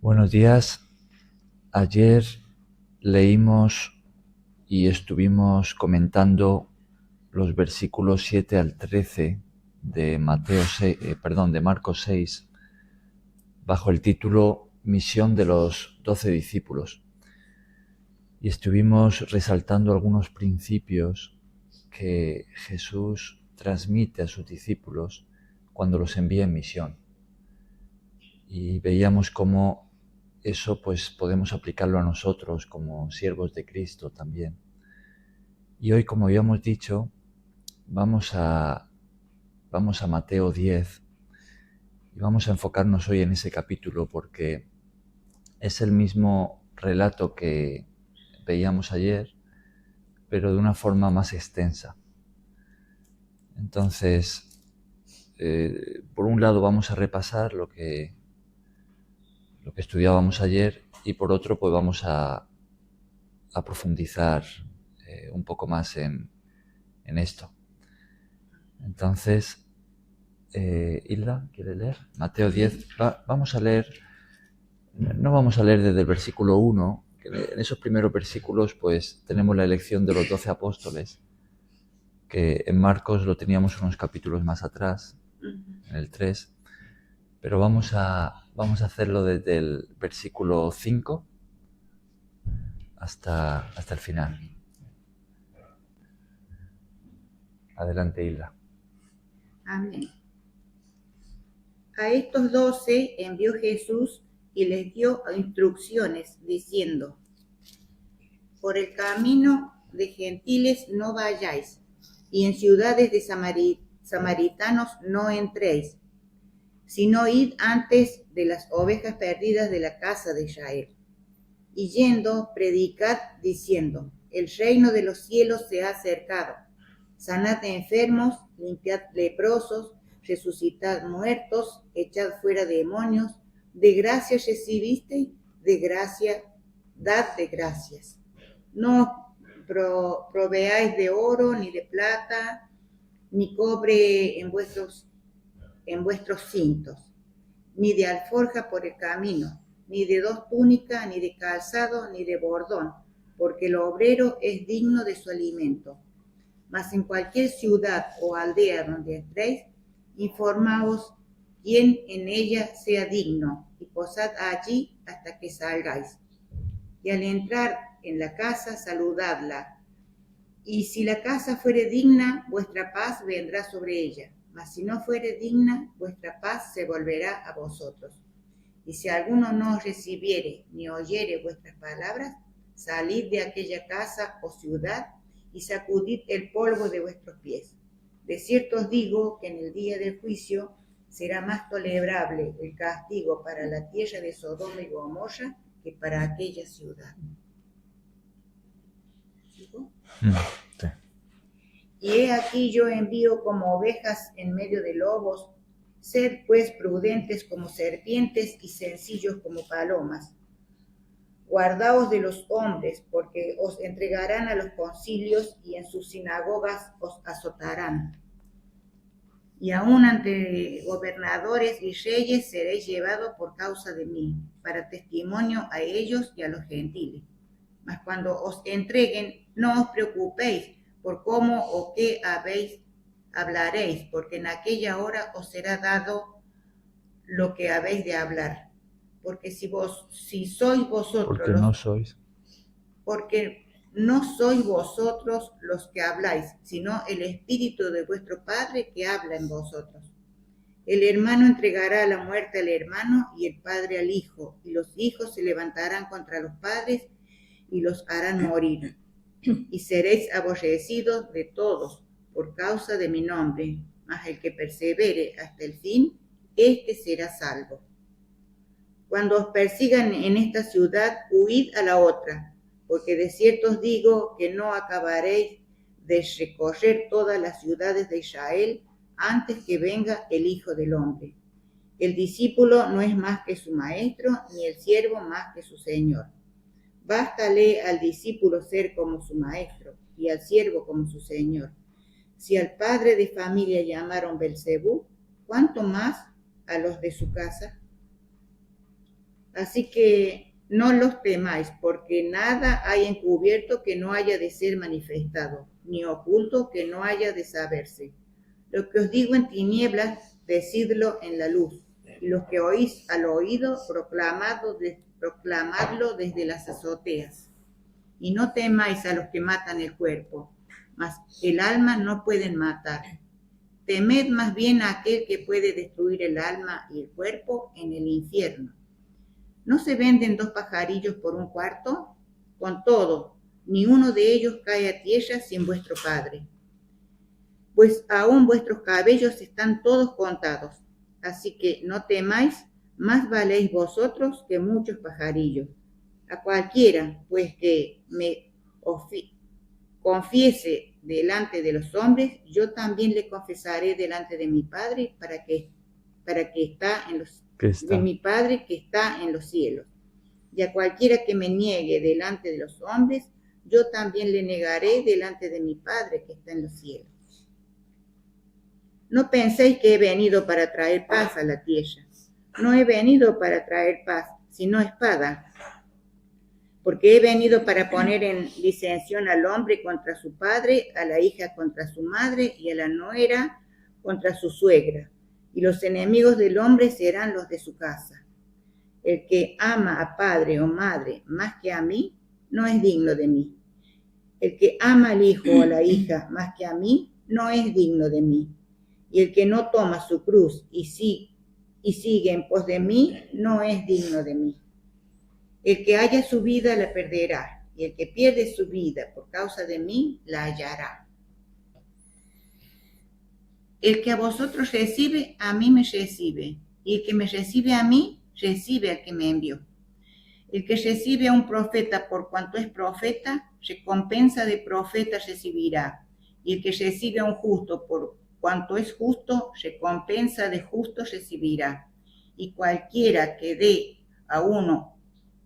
Buenos días. Ayer leímos y estuvimos comentando los versículos 7 al 13 de de Marcos 6, bajo el título Misión de los 12 discípulos. Y estuvimos resaltando algunos principios que Jesús transmite a sus discípulos cuando los envía en misión. Y veíamos cómo eso pues podemos aplicarlo a nosotros como siervos de Cristo también. Y hoy, como habíamos dicho, vamos a Mateo 10 y vamos a enfocarnos hoy en ese capítulo porque es el mismo relato que veíamos ayer, pero de una forma más extensa. Entonces, por un lado vamos a repasar lo que estudiábamos ayer y por otro pues vamos a profundizar un poco más en esto. Entonces, Hilda, ¿quiere leer? Mateo 10. Vamos a leer, no vamos a leer desde el versículo 1, que en esos primeros versículos pues tenemos la elección de los 12 apóstoles, que en Marcos lo teníamos unos capítulos más atrás, en el 3, pero vamos a hacerlo desde el versículo 5 hasta el final. Adelante, Hilda. Amén. A estos 12 envió Jesús y les dio instrucciones, diciendo: por el camino de gentiles no vayáis, y en ciudades de samaritanos no entréis, sino id antes de las ovejas perdidas de la casa de Israel. Y yendo, predicad, diciendo: el reino de los cielos se ha acercado. Sanad enfermos, limpiad leprosos, resucitad muertos, echad fuera demonios. De gracia recibisteis, de gracia dad de gracias. No proveáis de oro, ni de plata, ni cobre en vuestros cintos, ni de alforja por el camino, ni de 2 túnicas, ni de calzado, ni de bordón, porque el obrero es digno de su alimento. Mas en cualquier ciudad o aldea donde entréis, informaos quién en ella sea digno, y posad allí hasta que salgáis. Y al entrar en la casa, saludadla. Y si la casa fuere digna, vuestra paz vendrá sobre ella. Mas si no fuere digna, vuestra paz se volverá a vosotros. Y si alguno no os recibiere ni oyere vuestras palabras, salid de aquella casa o ciudad y sacudid el polvo de vuestros pies. De cierto os digo que en el día del juicio será más tolerable el castigo para la tierra de Sodoma y Gomorra que para aquella ciudad. ¿Sigo? Sí. Y he aquí yo envío como ovejas en medio de lobos. Sed pues prudentes como serpientes y sencillos como palomas. Guardaos de los hombres, porque os entregarán a los concilios y en sus sinagogas os azotarán. Y aún ante gobernadores y reyes seréis llevados por causa de mí, para testimonio a ellos y a los gentiles. Mas cuando os entreguen, no os preocupéis por cómo o qué hablaréis, porque en aquella hora os será dado lo que habéis de hablar. Porque si sois vosotros porque no sois vosotros los que habláis, sino el Espíritu de vuestro Padre que habla en vosotros. El hermano entregará a la muerte al hermano y el padre al hijo, y los hijos se levantarán contra los padres y los harán morir. Y seréis aborrecidos de todos por causa de mi nombre, mas el que persevere hasta el fin, éste será salvo. Cuando os persigan en esta ciudad, huid a la otra, porque de cierto os digo que no acabaréis de recorrer todas las ciudades de Israel antes que venga el Hijo del Hombre. El discípulo no es más que su maestro, ni el siervo más que su señor. Bástale al discípulo ser como su maestro y al siervo como su señor. Si al padre de familia llamaron Belcebú, ¿cuánto más a los de su casa? Así que no los temáis, porque nada hay encubierto que no haya de ser manifestado, ni oculto que no haya de saberse. Lo que os digo en tinieblas, decidlo en la luz, y lo que oís al oído, proclamadlo desde las azoteas. Y no temáis a los que matan el cuerpo, mas el alma no pueden matar. Temed más bien a aquel que puede destruir el alma y el cuerpo en el infierno. ¿No se venden 2 pajarillos por 1 cuarto? Con todo, ni uno de ellos cae a tierra sin vuestro Padre. Pues aún vuestros cabellos están todos contados. Así que no temáis, más valéis vosotros que muchos pajarillos. A cualquiera, pues, que me confiese delante de los hombres, yo también le confesaré delante de mi Padre, para que está en los de mi Padre que está en los cielos. Y a cualquiera que me niegue delante de los hombres, yo también le negaré delante de mi Padre que está en los cielos. No penséis que he venido para traer paz a la tierra. No he venido para traer paz, sino espada. Porque he venido para poner en disensión al hombre contra su padre, a la hija contra su madre y a la nuera contra su suegra. Y los enemigos del hombre serán los de su casa. El que ama a padre o madre más que a mí, no es digno de mí. El que ama al hijo o a la hija más que a mí, no es digno de mí. Y el que no toma su cruz y sigue en pos de mí, no es digno de mí. El que haya su vida la perderá, y el que pierde su vida por causa de mí, la hallará. El que a vosotros recibe, a mí me recibe, y el que me recibe a mí, recibe al que me envió. El que recibe a un profeta por cuanto es profeta, recompensa de profeta recibirá, y el que recibe a un justo por cuanto es justo, recompensa de justo recibirá. Y cualquiera que dé a uno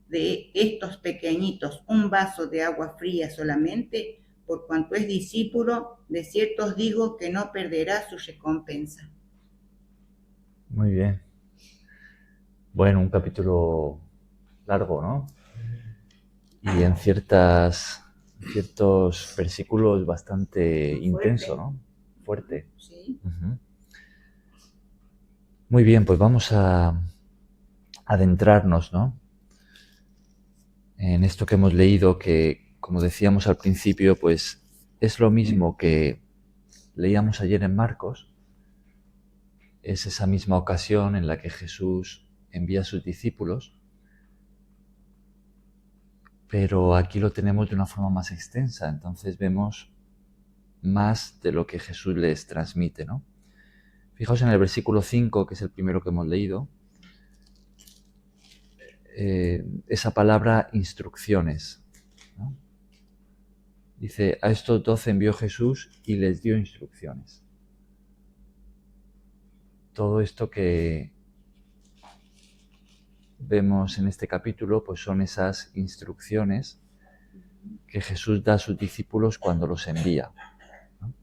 de estos pequeñitos un vaso de agua fría solamente, por cuanto es discípulo, de cierto os digo que no perderá su recompensa. Muy bien. Bueno, un capítulo largo, ¿no? Y en ciertos versículos bastante intenso, ¿no? Fuerte. Sí. Uh-huh. Muy bien, pues vamos a adentrarnos, ¿no? En esto que hemos leído, que, como decíamos al principio, pues es lo mismo que leíamos ayer en Marcos. Es esa misma ocasión en la que Jesús envía a sus discípulos, pero aquí lo tenemos de una forma más extensa, entonces vemos más de lo que Jesús les transmite, ¿no? Fijaos en el versículo 5, que es el primero que hemos leído, esa palabra instrucciones, ¿no? Dice, a estos 12 envió Jesús y les dio instrucciones. Todo esto que vemos en este capítulo, pues son esas instrucciones que Jesús da a sus discípulos cuando los envía, ¿no?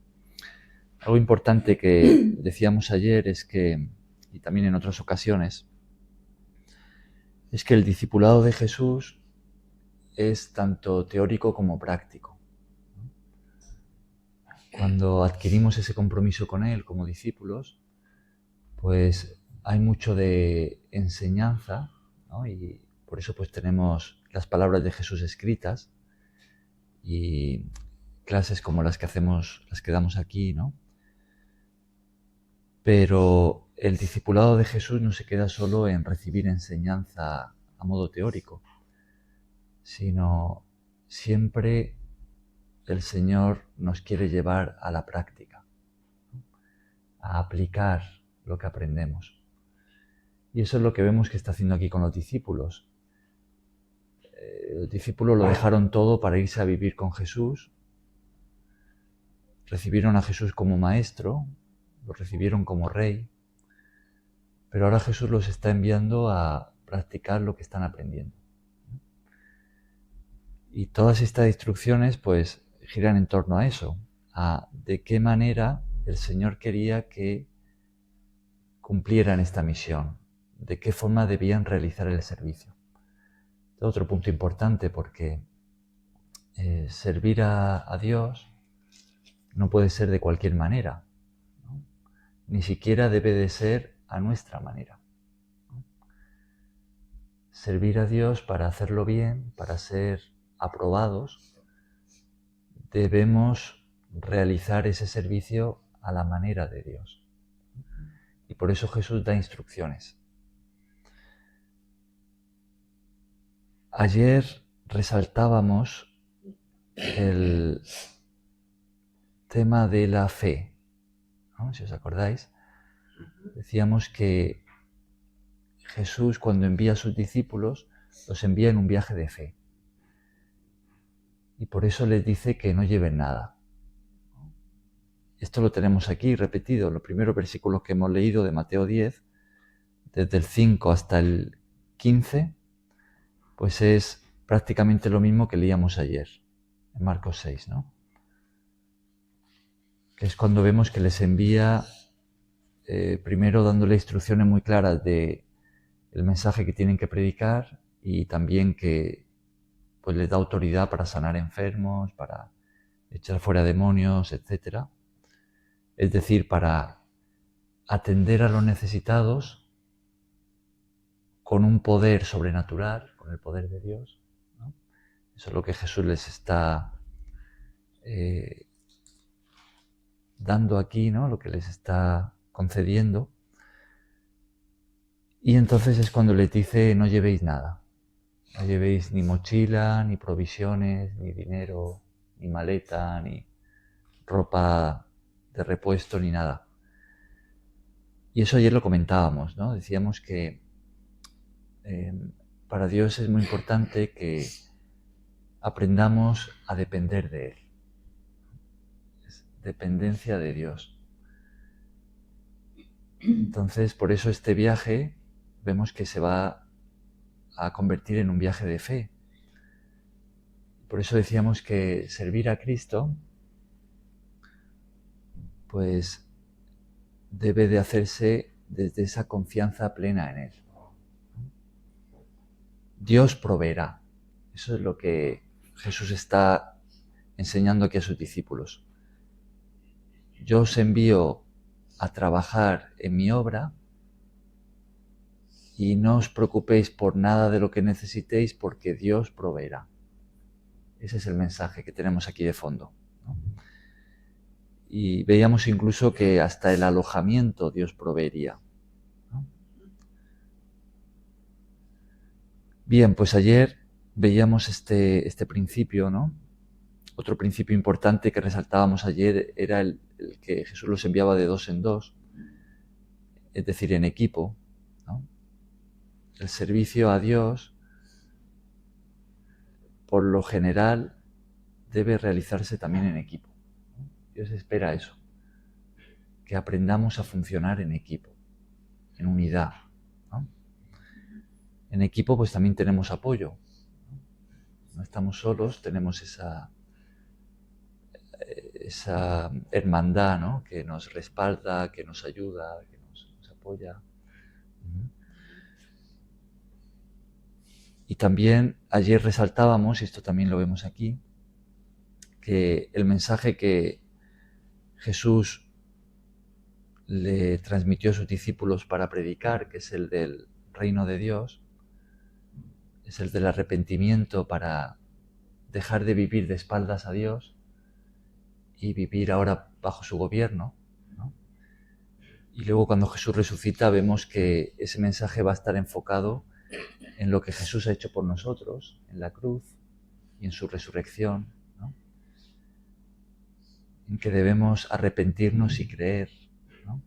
Algo importante que decíamos ayer es que, y también en otras ocasiones, es que el discipulado de Jesús es tanto teórico como práctico. Cuando adquirimos ese compromiso con Él como discípulos, pues hay mucho de enseñanza, ¿no? Y por eso pues tenemos las palabras de Jesús escritas y clases como las que damos aquí, ¿no? Pero el discipulado de Jesús no se queda solo en recibir enseñanza a modo teórico, sino siempre el Señor nos quiere llevar a la práctica, a aplicar lo que aprendemos. Y eso es lo que vemos que está haciendo aquí con los discípulos. Los discípulos lo dejaron todo para irse a vivir con Jesús, recibieron a Jesús como maestro, lo recibieron como rey, pero ahora Jesús los está enviando a practicar lo que están aprendiendo. Y todas estas instrucciones pues giran en torno a eso, a de qué manera el Señor quería que cumplieran esta misión, de qué forma debían realizar el servicio. Otro punto importante, porque servir a Dios no puede ser de cualquier manera, ¿no? Ni siquiera debe de ser a nuestra manera, ¿no? Servir a Dios, para hacerlo bien, para ser aprobados, debemos realizar ese servicio a la manera de Dios. Y por eso Jesús da instrucciones. Ayer resaltábamos el tema de la fe, ¿no? Si os acordáis, decíamos que Jesús, cuando envía a sus discípulos, los envía en un viaje de fe. Y por eso les dice que no lleven nada. Esto lo tenemos aquí repetido, los primeros versículos que hemos leído de Mateo 10, desde el 5 hasta el 15, pues es prácticamente lo mismo que leíamos ayer, en Marcos 6, ¿no? Que es cuando vemos que les envía, primero dándole instrucciones muy claras de el mensaje que tienen que predicar, y también que pues les da autoridad para sanar enfermos, para echar fuera demonios, etc. Es decir, para atender a los necesitados con un poder sobrenatural, con el poder de Dios, ¿no? Eso es lo que Jesús les está dando aquí, ¿no? Lo que les está concediendo. Y entonces es cuando les dice: no llevéis nada. No llevéis ni mochila, ni provisiones, ni dinero, ni maleta, ni ropa de repuesto, ni nada. Y eso ayer lo comentábamos, ¿no? Decíamos que para Dios es muy importante que aprendamos a depender de Él. Es dependencia de Dios. Entonces, por eso este viaje vemos que se va a convertir en un viaje de fe. Por eso decíamos que servir a Cristo, pues debe de hacerse desde esa confianza plena en Él. Dios proveerá. Eso es lo que Jesús está enseñando aquí a sus discípulos. Yo os envío a trabajar en mi obra y no os preocupéis por nada de lo que necesitéis, porque Dios proveerá. Ese es el mensaje que tenemos aquí de fondo, ¿no? Y veíamos incluso que hasta el alojamiento Dios proveería, ¿no? Bien, pues ayer veíamos este principio, ¿no? Otro principio importante que resaltábamos ayer era el que Jesús los enviaba de dos en dos, es decir, en equipo, ¿no? El servicio a Dios, por lo general, debe realizarse también en equipo. Dios espera eso, que aprendamos a funcionar en equipo, en unidad, ¿no? En equipo pues también tenemos apoyo, no estamos solos, tenemos esa hermandad, ¿no? Que nos respalda, que nos ayuda, que nos apoya. Y también ayer resaltábamos, y esto también lo vemos aquí, que el mensaje que Jesús le transmitió a sus discípulos para predicar, que es el del reino de Dios, es el del arrepentimiento para dejar de vivir de espaldas a Dios y vivir ahora bajo su gobierno, ¿no? Y luego cuando Jesús resucita vemos que ese mensaje va a estar enfocado en lo que Jesús ha hecho por nosotros, en la cruz y en su resurrección, ¿no? En que debemos arrepentirnos y creer, ¿no?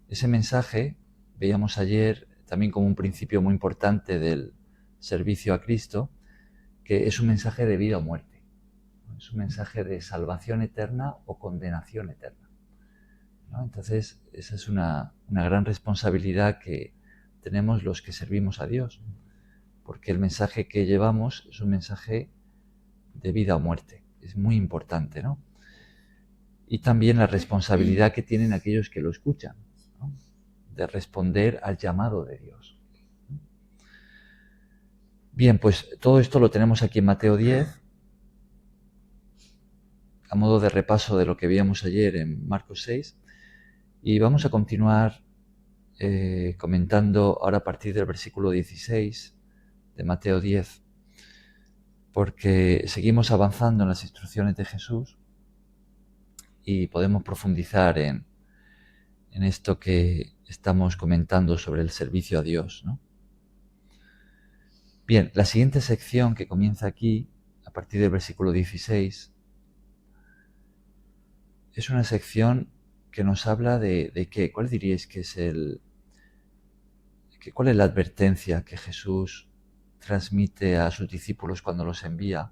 Ese mensaje, veíamos ayer también como un principio muy importante del servicio a Cristo, que es un mensaje de vida o muerte, ¿no? Es un mensaje de salvación eterna o condenación eterna, ¿no? Entonces, esa es una gran responsabilidad que tenemos los que servimos a Dios, porque el mensaje que llevamos es un mensaje de vida o muerte. Es muy importante, ¿no? Y también la responsabilidad que tienen aquellos que lo escuchan, ¿no? De responder al llamado de Dios. Bien, pues todo esto lo tenemos aquí en Mateo 10, a modo de repaso de lo que veíamos ayer en Marcos 6, y vamos a continuar comentando ahora a partir del versículo 16 de Mateo 10, porque seguimos avanzando en las instrucciones de Jesús y podemos profundizar en esto que estamos comentando sobre el servicio a Dios, ¿no? Bien, la siguiente sección que comienza aquí, a partir del versículo 16, es una sección que nos habla de qué. ¿Cuál diríais que es cuál es la advertencia que Jesús transmite a sus discípulos cuando los envía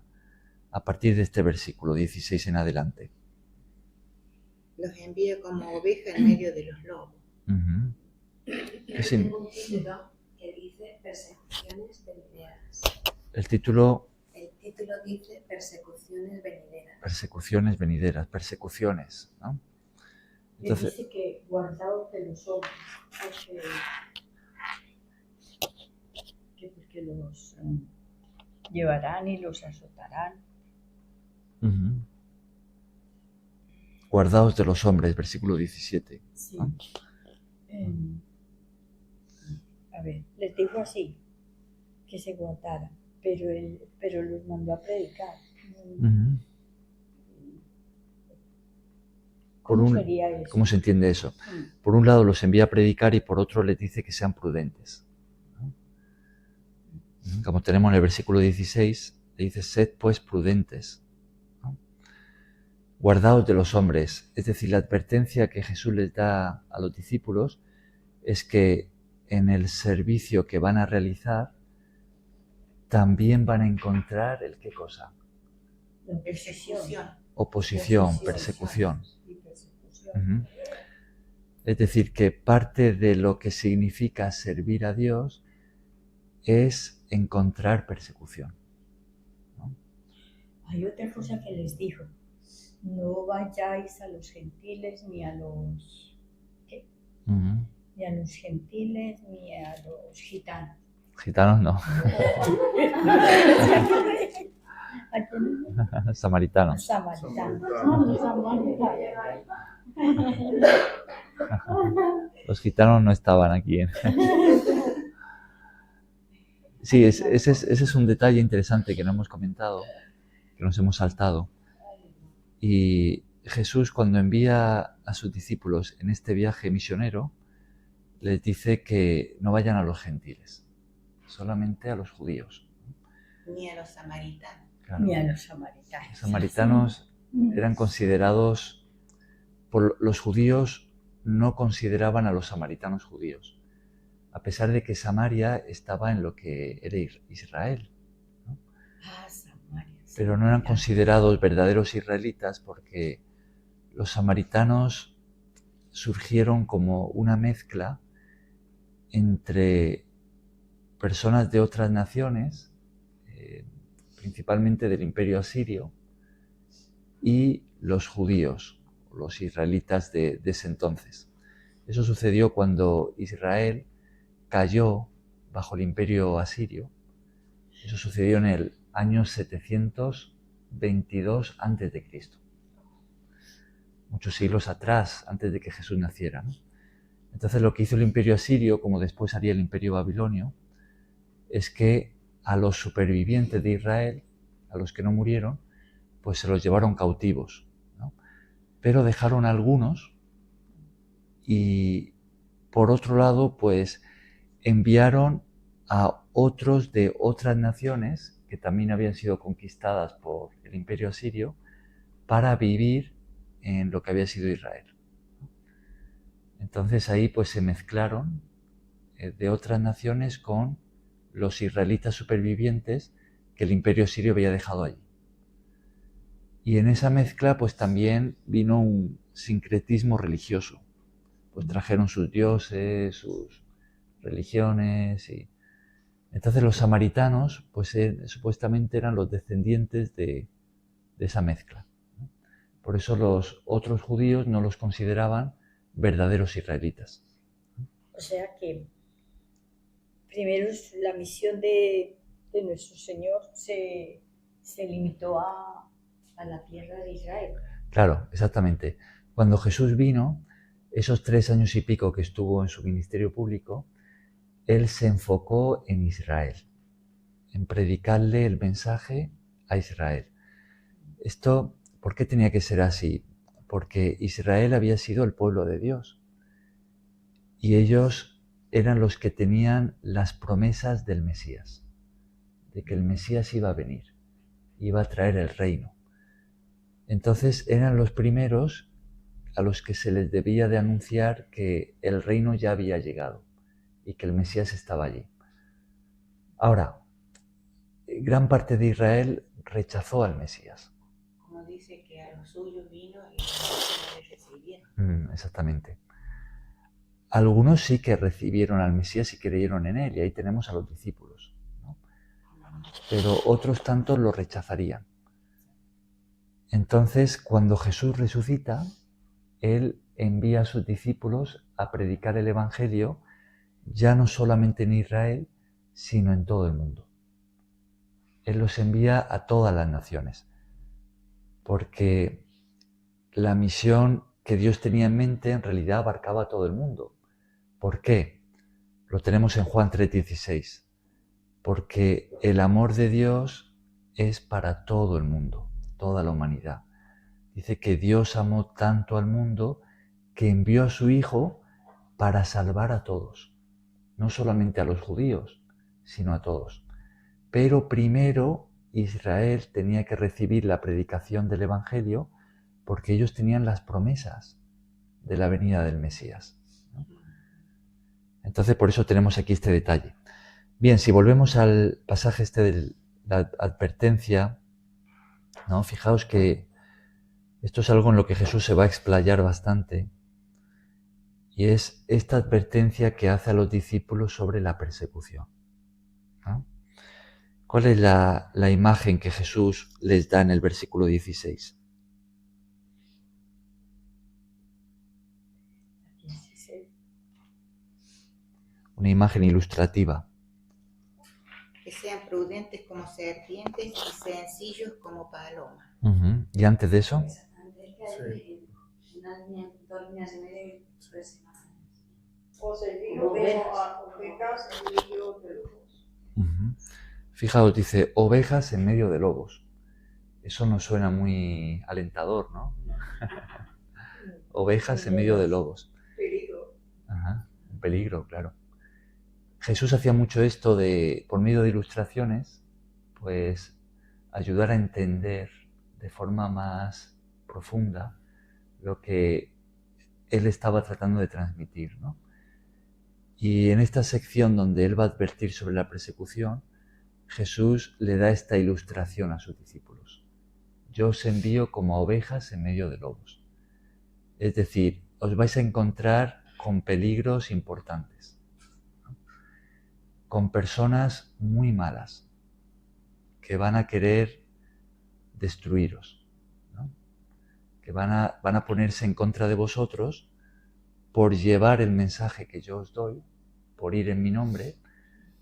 a partir de este versículo 16 en adelante? Los envía como oveja en medio de los lobos. Uh-huh. Tengo un título que dice Persecuciones venideras. El título Dice Persecuciones venideras. Persecuciones venideras, persecuciones, ¿no? Entonces, dice que guardaos de los hombres, porque los llevarán y los azotarán. Uh-huh. Guardaos de los hombres, versículo 17. Sí. ¿No? A ver, les dijo así, que se guardaran, pero los mandó a predicar. Uh-huh. Sería eso? ¿Cómo se entiende eso? Por un lado los envía a predicar y por otro les dice que sean prudentes, ¿no? Como tenemos en el versículo 16, le dice, sed pues prudentes, ¿no? Guardaos de los hombres. Es decir, la advertencia que Jesús les da a los discípulos es que en el servicio que van a realizar también van a encontrar el qué cosa. Oposición, persecución. Uh-huh. Es decir, que parte de lo que significa servir a Dios es encontrar persecución, ¿no? Hay otra cosa que les dijo: no vayáis a los gentiles ni a los Uh-huh. ni a los gentiles ni a los gitanos. Gitanos no. Samaritanos. Los gitanos no estaban aquí. Sí, ese es un detalle interesante que no hemos comentado, que nos hemos saltado. Y Jesús, cuando envía a sus discípulos en este viaje misionero, les dice que no vayan a los gentiles, solamente a los judíos. Ni a los samaritanos. Claro. Ni a los samaritanos. Los samaritanos eran considerados, por los judíos no consideraban a los samaritanos judíos, a pesar de que Samaria estaba en lo que era Israel, ¿no? Samaria. Pero no eran considerados verdaderos israelitas porque los samaritanos surgieron como una mezcla entre personas de otras naciones, principalmente del Imperio Asirio, y los judíos, los israelitas de ese entonces. Eso sucedió cuando Israel cayó bajo el Imperio Asirio. Eso sucedió en el año 722 a.C., muchos siglos atrás, antes de que Jesús naciera, ¿no? Entonces lo que hizo el Imperio Asirio, como después haría el Imperio Babilonio, es que a los supervivientes de Israel, a los que no murieron, pues se los llevaron cautivos, ¿no? Pero dejaron a algunos y, por otro lado, pues enviaron a otros de otras naciones que también habían sido conquistadas por el Imperio Asirio para vivir en lo que había sido Israel. Entonces ahí pues se mezclaron de otras naciones con los israelitas supervivientes que el Imperio Asirio había dejado allí. Y en esa mezcla pues también vino un sincretismo religioso. Pues trajeron sus dioses, sus religiones y... Entonces los samaritanos pues supuestamente eran los descendientes de esa mezcla. Por eso los otros judíos no los consideraban verdaderos israelitas. O sea que primero la misión de de nuestro Señor se limitó a la tierra de Israel. Claro, exactamente. Cuando Jesús vino, esos 3 años y pico que estuvo en su ministerio público, Él se enfocó en Israel, en predicarle el mensaje a Israel. Esto, ¿por qué tenía que ser así? Porque Israel había sido el pueblo de Dios y ellos eran los que tenían las promesas del Mesías, de que el Mesías iba a venir, iba a traer el reino. Entonces eran los primeros a los que se les debía de anunciar que el reino ya había llegado y que el Mesías estaba allí. Ahora, gran parte de Israel rechazó al Mesías. Como dice que a los suyos vino y no le recibieron. Exactamente. Algunos sí que recibieron al Mesías y creyeron en él, y ahí tenemos a los discípulos, ¿no? Pero otros tantos lo rechazarían. Entonces, cuando Jesús resucita, Él envía a sus discípulos a predicar el Evangelio ya no solamente en Israel, sino en todo el mundo. Él los envía a todas las naciones, porque la misión que Dios tenía en mente en realidad abarcaba a todo el mundo. ¿Por qué? Lo tenemos en Juan 3:16. Porque el amor de Dios es para todo el mundo, toda la humanidad. Dice que Dios amó tanto al mundo que envió a su Hijo para salvar a todos, no solamente a los judíos, sino a todos. Pero primero Israel tenía que recibir la predicación del Evangelio porque ellos tenían las promesas de la venida del Mesías, ¿no? Entonces por eso tenemos aquí este detalle. Bien, si volvemos al pasaje este de la advertencia, ¿no? Fijaos que esto es algo en lo que Jesús se va a explayar bastante, y es esta advertencia que hace a los discípulos sobre la persecución, ¿no? ¿Cuál es la imagen que Jesús les da en el versículo 16? Una imagen ilustrativa. Que sean prudentes como serpientes y sencillos como palomas. ¿Y antes de eso? Exactamente, es que hay unas dos líneas y media y tres imágenes. O servir ovejas en medio de lobos. Fijaos, dice ovejas en medio de lobos. Eso nos suena muy alentador, ¿no? Ovejas en medio de lobos. Peligro. Un peligro, claro. Jesús hacía mucho esto de, por medio de ilustraciones, pues ayudar a entender de forma más profunda lo que Él estaba tratando de transmitir, ¿no? Y en esta sección donde Él va a advertir sobre la persecución, Jesús le da esta ilustración a sus discípulos. Yo os envío como ovejas en medio de lobos. Es decir, os vais a encontrar con peligros importantes, ¿no? Con personas muy malas que van a querer destruiros, ¿no? Que van a ponerse en contra de vosotros por llevar el mensaje que yo os doy, por ir en mi nombre.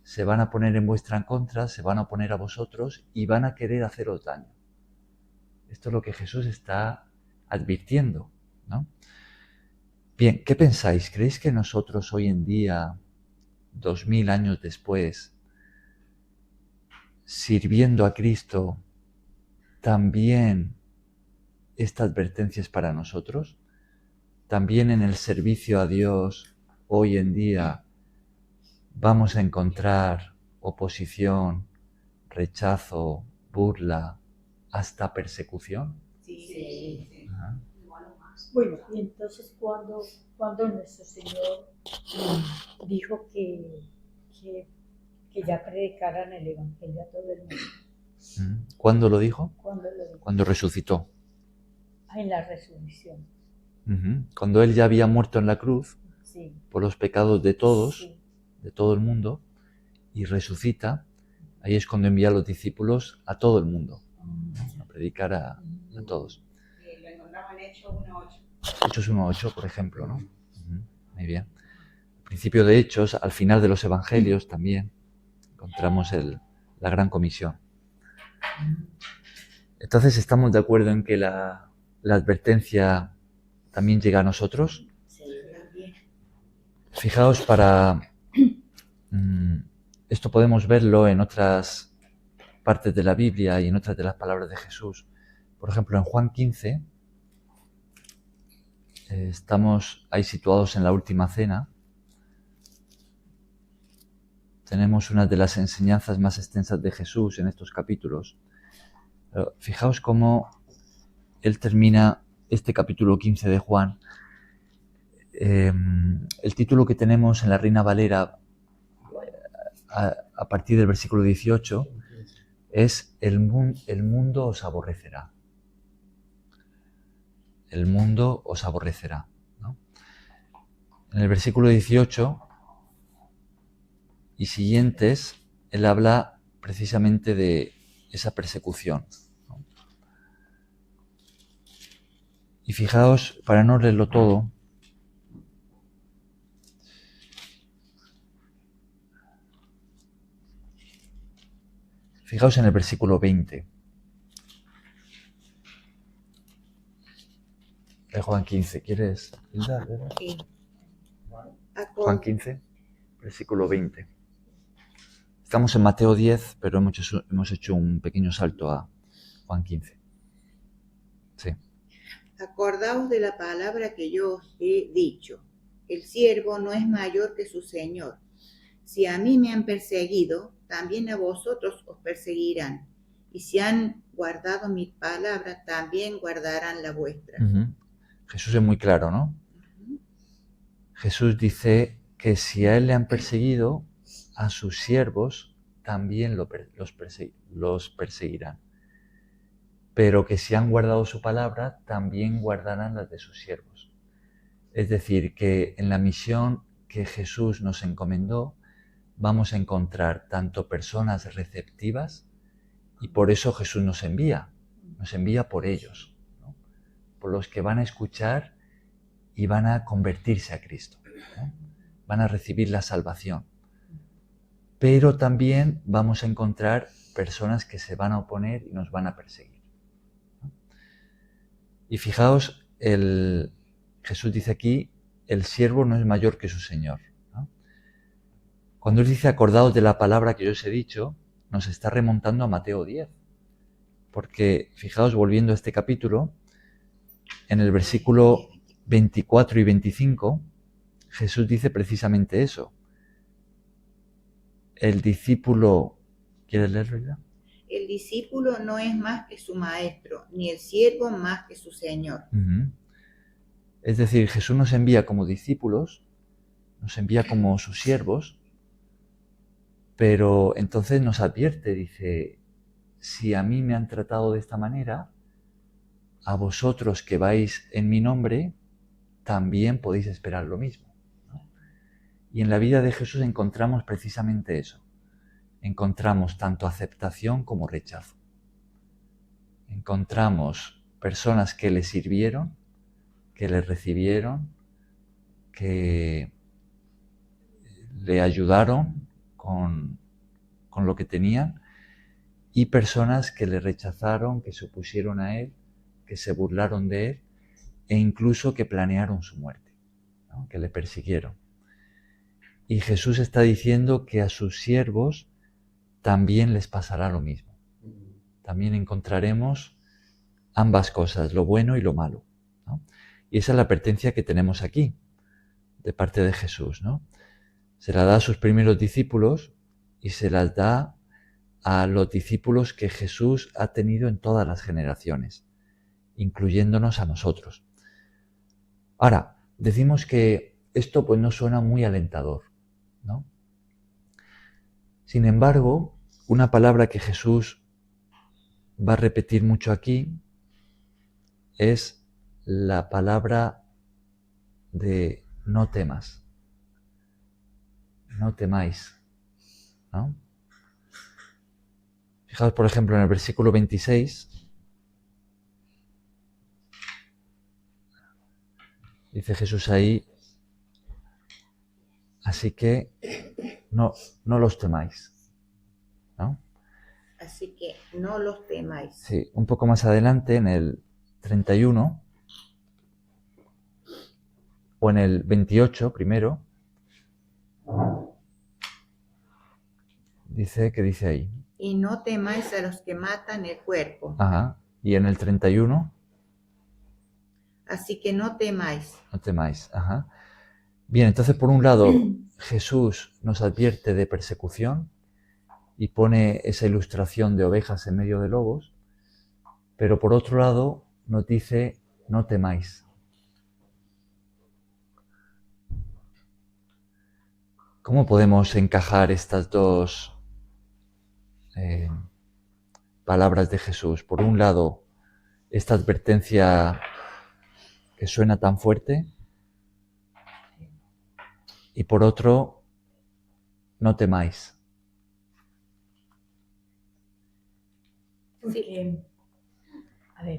Se van a poner en vuestra contra, se van a oponer a vosotros y van a querer haceros daño. Esto es lo que Jesús está advirtiendo, ¿no? Bien, ¿qué pensáis? ¿Creéis que nosotros hoy en día, 2000 años después, sirviendo a Cristo, también esta advertencia es para nosotros? También en el servicio a Dios, hoy en día, vamos a encontrar oposición, rechazo, burla, hasta persecución. Sí. Ajá. Igual o más. Bueno, y entonces cuando nuestro Señor dijo que ya predicaran el Evangelio a todo el mundo. ¿Cuándo lo dijo? ¿Cuándo lo dijo? Cuando resucitó. En la resurrección. Cuando Él ya había muerto en la cruz Sí. por los pecados de todos, Sí. de todo el mundo, y resucita, ahí es cuando envía a los discípulos a todo el mundo, a predicar a todos. Lo encontramos en Hechos 1:8. Hechos 1:8, por ejemplo, ¿no? Muy bien. Al principio de Hechos, al final de los Evangelios también, encontramos la Gran Comisión. Entonces, ¿estamos de acuerdo en que la advertencia también llega a nosotros? Sí, también. Fijaos, esto podemos verlo en otras partes de la Biblia y en otras de las palabras de Jesús. Por ejemplo, en Juan 15, estamos ahí situados en la última cena. Tenemos una de las enseñanzas más extensas de Jesús en estos capítulos. Pero fijaos cómo él termina este capítulo 15 de Juan. El título que tenemos en la Reina Valera a partir del versículo 18 es el mundo os aborrecerá. El mundo os aborrecerá, ¿no? En el versículo 18 y siguientes, él habla precisamente de esa persecución, ¿no? Y fijaos, para no leerlo todo, fijaos en el versículo 20 de Juan 15. ¿Quieres, Hilda? Sí. Juan 15, versículo 20. Estamos en Mateo 10, pero hemos hecho un pequeño salto a Juan 15. Sí. Acordaos de la palabra que yo os he dicho. El siervo no es mayor que su señor. Si a mí me han perseguido, también a vosotros os perseguirán. Y si han guardado mi palabra, también guardarán la vuestra. Jesús es muy claro, ¿no? Jesús dice que si a él le han perseguido, a sus siervos también los perseguirán. Pero que si han guardado su palabra, también guardarán las de sus siervos. Es decir, que en la misión que Jesús nos encomendó, vamos a encontrar tanto personas receptivas, y por eso Jesús nos envía por ellos, ¿no? Por los que van a escuchar y van a convertirse a Cristo, ¿no? Van a recibir la salvación. Pero también vamos a encontrar personas que se van a oponer y nos van a perseguir, ¿no? Y fijaos, Jesús dice aquí, el siervo no es mayor que su señor, ¿no? Cuando él dice acordaos de la palabra que yo os he dicho, nos está remontando a Mateo 10. Porque, fijaos, volviendo a este capítulo, en el versículo 24 y 25, Jesús dice precisamente eso. El discípulo... ¿Quieres leerlo ya? El discípulo no es más que su maestro, ni el siervo más que su señor. Es decir, Jesús nos envía como discípulos, nos envía como sus siervos, pero entonces nos advierte, dice, si a mí me han tratado de esta manera, a vosotros que vais en mi nombre, también podéis esperar lo mismo, ¿no? Y en la vida de Jesús encontramos precisamente eso. Encontramos tanto aceptación como rechazo. Encontramos personas que le sirvieron, que le recibieron, que le ayudaron con lo que tenían, y personas que le rechazaron, que se opusieron a él, que se burlaron de él, e incluso que planearon su muerte, ¿no? Que le persiguieron. Y Jesús está diciendo que a sus siervos también les pasará lo mismo. También encontraremos ambas cosas, lo bueno y lo malo, ¿no? Y esa es la advertencia que tenemos aquí, de parte de Jesús, ¿no? Se la da a sus primeros discípulos y se las da a los discípulos que Jesús ha tenido en todas las generaciones, incluyéndonos a nosotros. Ahora, decimos que esto pues no suena muy alentador, ¿no? Sin embargo, una palabra que Jesús va a repetir mucho aquí es la palabra de no temas, no temáis, ¿no? Fijaos, por ejemplo, en el versículo 26, dice Jesús ahí, así que no los temáis, ¿no? así que no los temáis. Sí, un poco más adelante, en el 31, o en el 28 primero, ¿qué dice ahí? Y no temáis a los que matan el cuerpo, Ajá. Y en el 31, así que no temáis. no temáis. Ajá. Bien, entonces por un lado Jesús nos advierte de persecución y pone esa ilustración de ovejas en medio de lobos, pero por otro lado nos dice no temáis. ¿Cómo podemos encajar estas dos palabras de Jesús? Por un lado, esta advertencia que suena tan fuerte, y por otro, no temáis.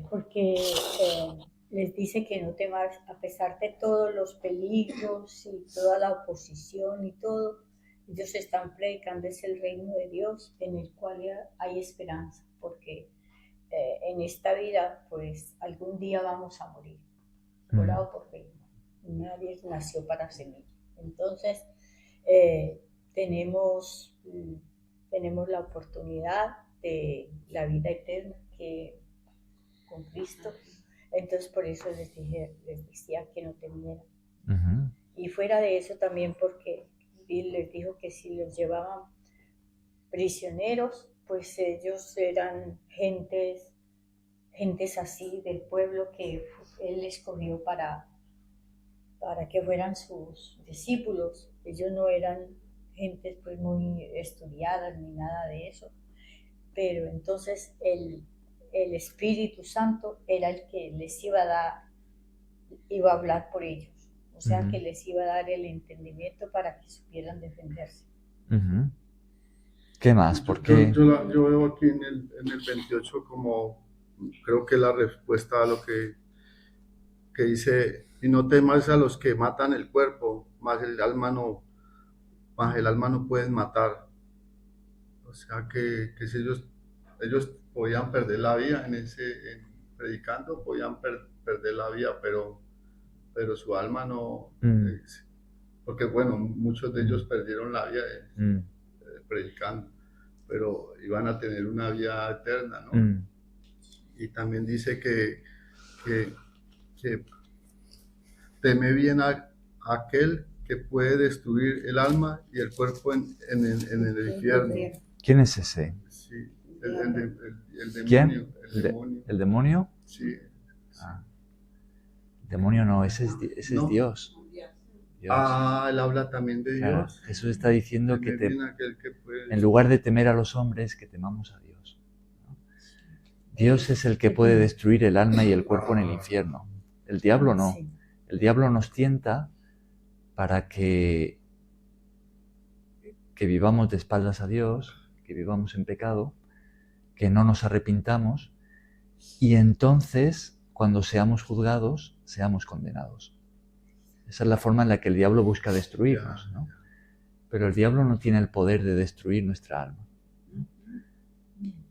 Porque les dice que no temas a pesar de todos los peligros y toda la oposición y todo. Ellos están predicando es el reino de Dios en el cual hay esperanza, porque en esta vida pues algún día vamos a morir, por A o por B. Nadie nació para semilla. Entonces tenemos la oportunidad de la vida eterna que con Cristo. Entonces por eso les decía que no temieran. Uh-huh. Y fuera de eso también porque les dijo que si los llevaban prisioneros, pues ellos eran gentes así del pueblo que él escogió para que fueran sus discípulos. Ellos no eran gentes pues muy estudiadas ni nada de eso, pero entonces el Espíritu Santo era el que les iba a hablar por ellos, o sea, Uh-huh. que les iba a dar el entendimiento para que supieran defenderse. Uh-huh. ¿Qué más? ¿Por qué? Yo veo aquí en el 28 como, creo que la respuesta a lo que dice, y no temas a los que matan el cuerpo, más el alma no pueden matar. O sea que si ellos podían perder la vida predicando, podían perder la vida, pero su alma no, porque bueno, muchos de ellos perdieron la vida predicando, pero iban a tener una vida eterna, ¿no? Y también dice que teme bien a aquel que puede destruir el alma y el cuerpo en el infierno. ¿Quién es ese? Sí, el demonio. ¿Quién? ¿El demonio? Sí. Ah. El demonio no, ese es ¿No? Dios. Él habla también de Claro, Dios. Jesús está diciendo que puede... en lugar de temer a los hombres, que temamos a Dios. ¿No? Dios es el que puede destruir el alma y el cuerpo en el infierno. El diablo no. El diablo nos tienta para que vivamos de espaldas a Dios, que vivamos en pecado, que no nos arrepintamos y entonces, cuando seamos juzgados, seamos condenados. Esa es la forma en la que el diablo busca destruirnos, ¿no? Pero el diablo no tiene el poder de destruir nuestra alma.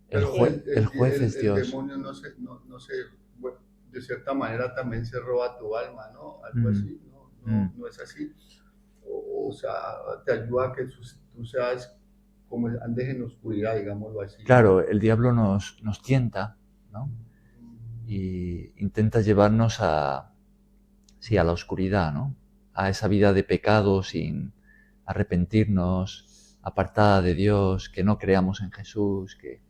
El juez es Dios. El demonio no se bueno, de cierta manera también se roba tu alma, ¿no? Algo así, no es así. O sea, te ayuda a que tú seas como andes en oscuridad, digámoslo así. Claro, el diablo nos tienta, ¿no? Y intenta llevarnos a la oscuridad, ¿no? A esa vida de pecado sin arrepentirnos, apartada de Dios, que no creamos en Jesús, que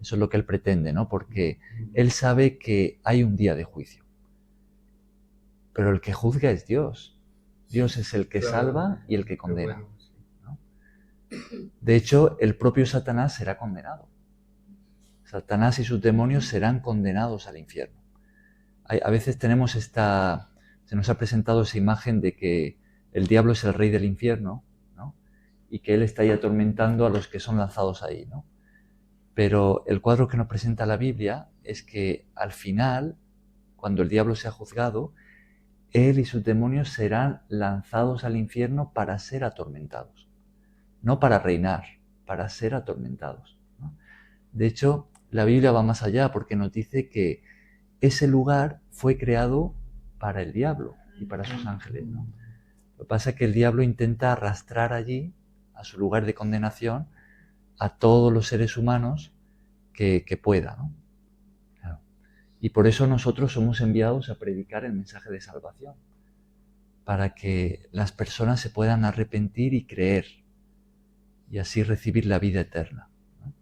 eso es lo que él pretende, ¿no? Porque él sabe que hay un día de juicio. Pero el que juzga es Dios. Dios es el que salva y el que condena, ¿no? De hecho, el propio Satanás será condenado. Satanás y sus demonios serán condenados al infierno. A veces se nos ha presentado esa imagen de que el diablo es el rey del infierno, ¿no? Y que él está ahí atormentando a los que son lanzados ahí, ¿no? Pero el cuadro que nos presenta la Biblia es que al final, cuando el diablo sea juzgado, él y sus demonios serán lanzados al infierno para ser atormentados. No para reinar, para ser atormentados, ¿no? De hecho, la Biblia va más allá porque nos dice que ese lugar fue creado para el diablo y para sus ángeles, ¿no? Lo que pasa es que el diablo intenta arrastrar allí, a su lugar de condenación, a todos los seres humanos que pueda, ¿no? Claro. Y por eso nosotros somos enviados a predicar el mensaje de salvación, para que las personas se puedan arrepentir y creer, y así recibir la vida eterna, ¿no?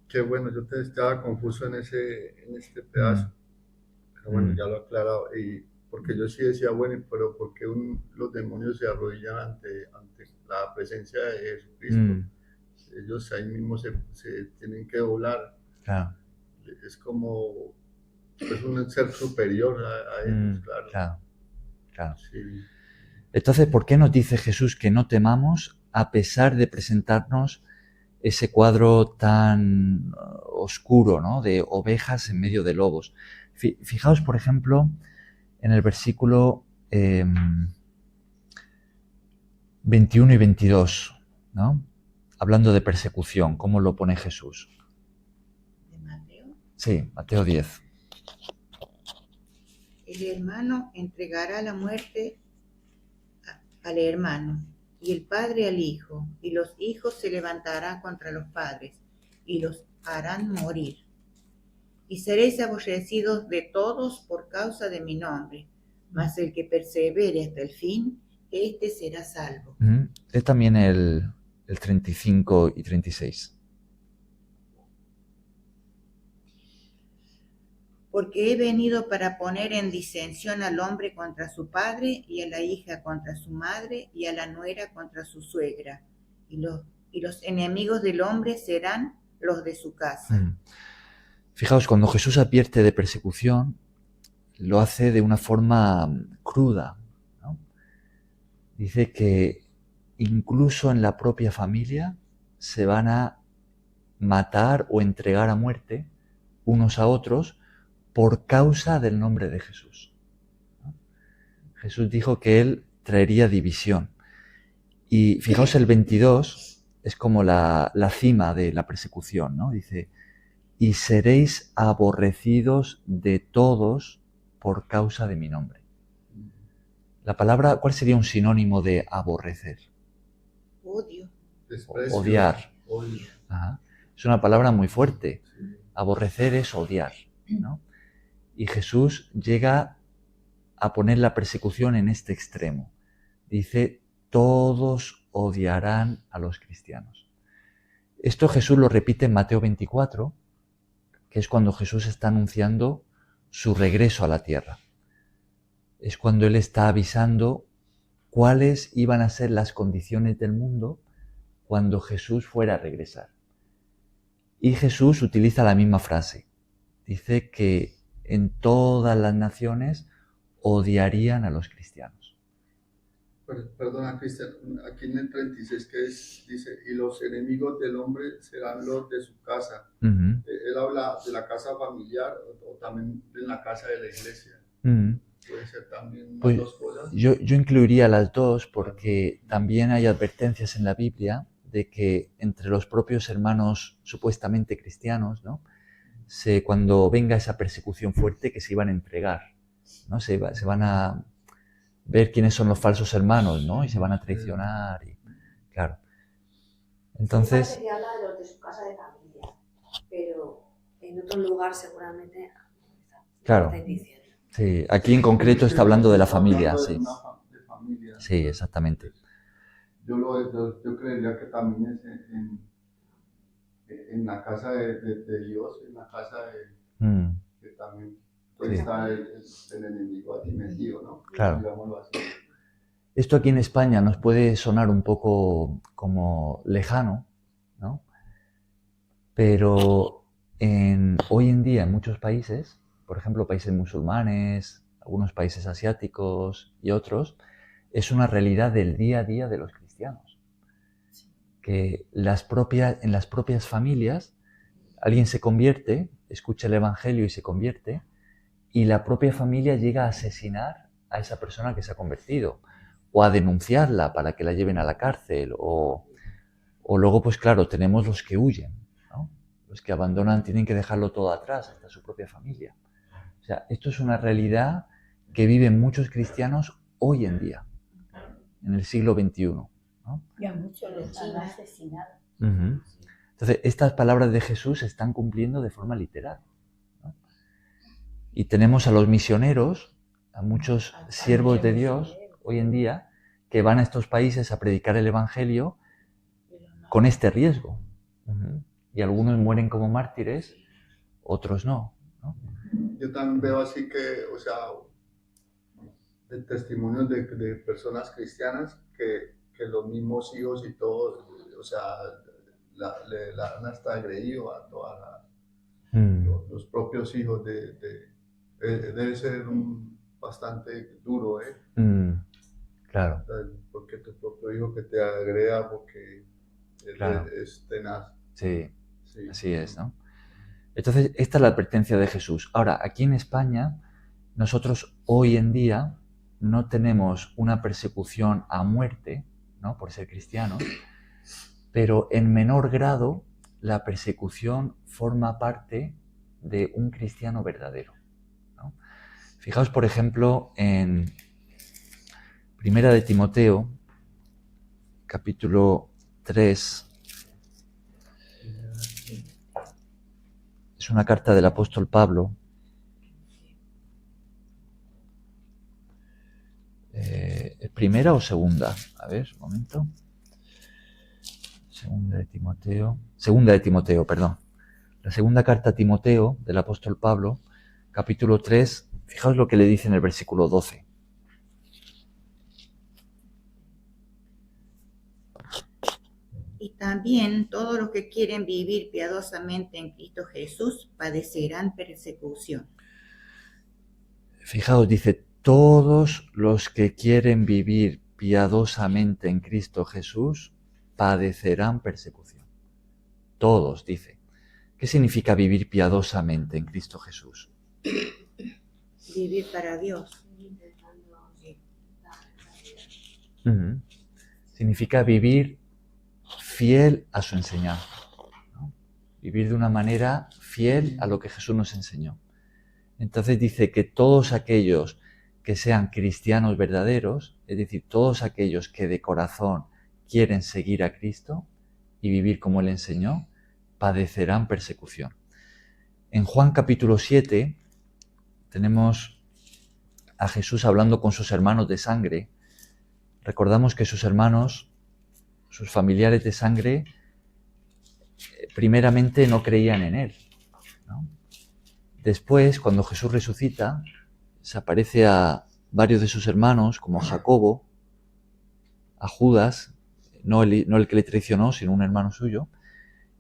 Qué bueno, yo te estaba confuso en este pedazo, pero bueno, ya lo he aclarado. Y porque yo sí decía, bueno, pero ¿por qué los demonios se arrodillan ante la presencia de Jesucristo? Ellos ahí mismo se tienen que doblar. Claro. Es como pues un ser superior a ellos, claro. Claro. Sí. Entonces, ¿por qué nos dice Jesús que no temamos a pesar de presentarnos ese cuadro tan oscuro, ¿no? De ovejas en medio de lobos? Fijaos, por ejemplo, en el versículo 21 y 22, ¿no? Hablando de persecución, ¿cómo lo pone Jesús? ¿De Mateo? Sí, Mateo 10. El hermano entregará la muerte al hermano, y el padre al hijo, y los hijos se levantarán contra los padres, y los harán morir. Y seréis aborrecidos de todos por causa de mi nombre, mas el que persevere hasta el fin, éste será salvo. Es también el 35 y 36. Porque he venido para poner en disensión al hombre contra su padre, y a la hija contra su madre, y a la nuera contra su suegra. Y los enemigos del hombre serán los de su casa. Fijaos, cuando Jesús advierte de persecución, lo hace de una forma cruda, ¿no? Dice que incluso en la propia familia se van a matar o entregar a muerte unos a otros por causa del nombre de Jesús, ¿no? Jesús dijo que Él traería división. Y fijaos, el 22 es como la cima de la persecución, ¿no? Dice, y seréis aborrecidos de todos por causa de mi nombre. La palabra, ¿cuál sería un sinónimo de aborrecer? Odio. Desprecio. Odiar. Odio. Ajá. Es una palabra muy fuerte. Sí. Aborrecer es odiar, ¿no? Y Jesús llega a poner la persecución en este extremo. Dice, todos odiarán a los cristianos. Esto Jesús lo repite en Mateo 24, que es cuando Jesús está anunciando su regreso a la tierra. Es cuando Él está avisando cuáles iban a ser las condiciones del mundo cuando Jesús fuera a regresar. Y Jesús utiliza la misma frase. Dice que en todas las naciones odiarían a los cristianos. Perdona, Cristian, aquí en el 36 dice, y los enemigos del hombre serán los de su casa. Él habla de la casa familiar o también de la casa de la iglesia. Puede ser también las dos cosas. Yo incluiría las dos porque también hay advertencias en la Biblia de que entre los propios hermanos supuestamente cristianos, ¿no? Cuando venga esa persecución fuerte, que se iban a entregar, ¿no? Se van a ver quiénes son los falsos hermanos, ¿no? Y se van a traicionar. Y, claro. Entonces... Se habla de los de su casa de familia, pero en otro lugar seguramente... Claro. Sí, aquí en concreto está hablando de la familia, sí. De familia. Sí, exactamente. Yo creería que también es en la casa de Dios, en la casa de... que también puede estar el enemigo allí metido, ¿no? Claro. Digámoslo así. Esto aquí en España nos puede sonar un poco como lejano, ¿no? Pero hoy en día en muchos países, por ejemplo países musulmanes, algunos países asiáticos y otros, es una realidad del día a día de los cristianos. Que en las propias familias alguien se convierte, escucha el evangelio y se convierte, y la propia familia llega a asesinar a esa persona que se ha convertido, o a denunciarla para que la lleven a la cárcel, o O luego, pues claro, tenemos los que huyen, ¿no? Los que abandonan, tienen que dejarlo todo atrás, hasta su propia familia. O sea, esto es una realidad que viven muchos cristianos hoy en día, en el siglo XXI, ¿no? Y a muchos los han asesinado. Uh-huh. Entonces, estas palabras de Jesús se están cumpliendo de forma literal, ¿no? Y tenemos a los misioneros, a muchos siervos de Dios hoy en día, que van a estos países a predicar el Evangelio con este riesgo. Uh-huh. Y algunos mueren como mártires, otros no, ¿no? Yo también veo así que, o sea, de testimonios de personas cristianas que los mismos hijos y todos, o sea, le han hasta agredido a todos los propios hijos debe ser bastante duro, ¿eh? Claro. Porque tu propio hijo que te agreda porque Claro. es tenaz. Sí, sí, así es, ¿no? Entonces, esta es la advertencia de Jesús. Ahora, aquí en España, nosotros hoy en día no tenemos una persecución a muerte, ¿no?, por ser cristianos, pero en menor grado la persecución forma parte de un cristiano verdadero, ¿no? Fijaos, por ejemplo, en Primera de Timoteo, capítulo 3. Es una carta del apóstol Pablo. ¿Primera o segunda? A ver, un momento. Segunda de Timoteo, perdón. La segunda carta a Timoteo del apóstol Pablo, capítulo 3, fijaos lo que le dice en el versículo 12. Y también todos los que quieren vivir piadosamente en Cristo Jesús padecerán persecución. Fijaos, dice, todos los que quieren vivir piadosamente en Cristo Jesús padecerán persecución. Todos, dice. ¿Qué significa vivir piadosamente en Cristo Jesús? Vivir para Dios. Uh-huh. Significa vivir fiel a su enseñanza, ¿no? Vivir de una manera fiel a lo que Jesús nos enseñó. Entonces dice que todos aquellos que sean cristianos verdaderos, es decir, todos aquellos que de corazón quieren seguir a Cristo y vivir como Él enseñó, padecerán persecución. En Juan capítulo 7 tenemos a Jesús hablando con sus hermanos de sangre. Recordamos que sus hermanos, sus familiares de sangre, primeramente no creían en Él, ¿no? Después, cuando Jesús resucita, se aparece a varios de sus hermanos, como a Jacobo, a Judas, no el que le traicionó, sino un hermano suyo,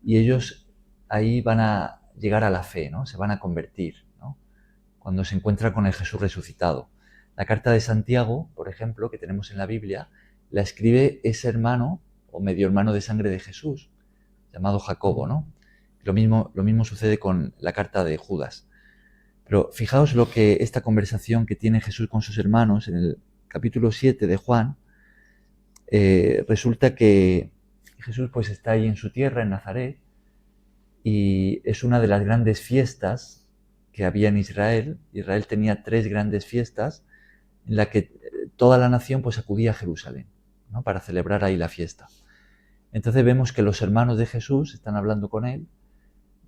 y ellos ahí van a llegar a la fe, ¿no? Se van a convertir, ¿no?, cuando se encuentran con el Jesús resucitado. La carta de Santiago, por ejemplo, que tenemos en la Biblia, la escribe ese hermano, o medio hermano de sangre de Jesús, llamado Jacobo, ¿no? Lo mismo sucede con la carta de Judas. Pero fijaos lo que esta conversación que tiene Jesús con sus hermanos en el capítulo 7 de Juan, resulta que Jesús pues está ahí en su tierra, en Nazaret, y es una de las grandes fiestas que había en Israel. Israel tenía 3 grandes fiestas en la que toda la nación pues acudía a Jerusalén, ¿no?, para celebrar ahí la fiesta. Entonces vemos que los hermanos de Jesús están hablando con él,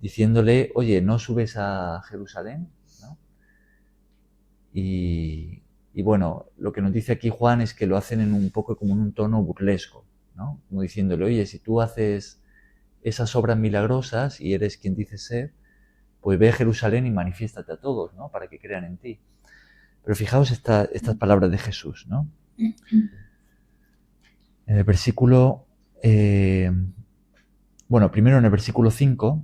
diciéndole, oye, ¿no subes a Jerusalén?, ¿no? Y bueno, lo que nos dice aquí Juan es que lo hacen en un poco como en un tono burlesco, ¿no? Como diciéndole, oye, si tú haces esas obras milagrosas y eres quien dices ser, pues ve a Jerusalén y manifiéstate a todos, ¿no?, para que crean en ti. Pero fijaos estas palabras de Jesús, ¿no? En el versículo, primero en el versículo 5,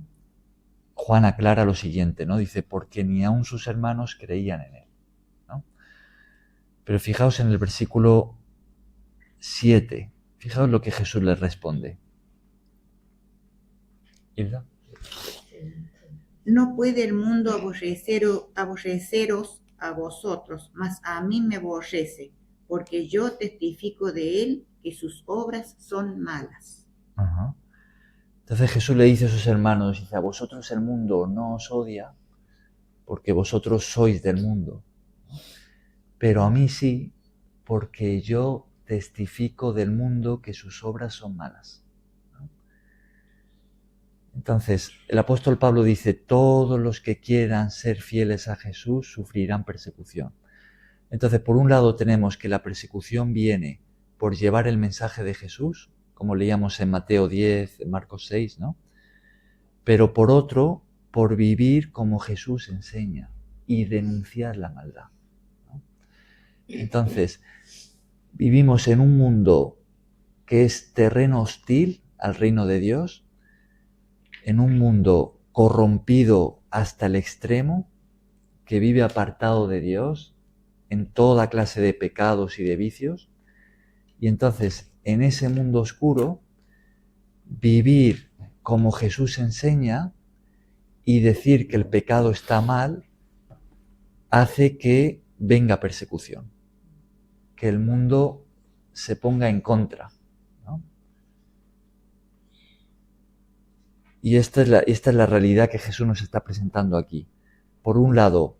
Juan aclara lo siguiente, ¿no? Dice, porque ni aun sus hermanos creían en él, ¿no? Pero fijaos en el versículo 7, fijaos lo que Jesús les responde. ¿Hilda? No puede el mundo aborreceros a vosotros, mas a mí me aborrece, porque yo testifico de él que sus obras son malas. Uh-huh. Entonces Jesús le dice a sus hermanos, dice, a vosotros el mundo no os odia porque vosotros sois del mundo, pero a mí sí, porque yo testifico del mundo que sus obras son malas. Entonces, el apóstol Pablo dice, todos los que quieran ser fieles a Jesús sufrirán persecución. Entonces, por un lado tenemos que la persecución viene por llevar el mensaje de Jesús, como leíamos en Mateo 10, en Marcos 6, ¿no? Pero por otro, por vivir como Jesús enseña y denunciar la maldad, ¿no? Entonces, vivimos en un mundo que es terreno hostil al reino de Dios, en un mundo corrompido hasta el extremo, que vive apartado de Dios, en toda clase de pecados y de vicios, y entonces en ese mundo oscuro vivir como Jesús enseña y decir que el pecado está mal hace que venga persecución, que el mundo se ponga en contra, ¿no? Y esta es la realidad que Jesús nos está presentando aquí. Por un lado,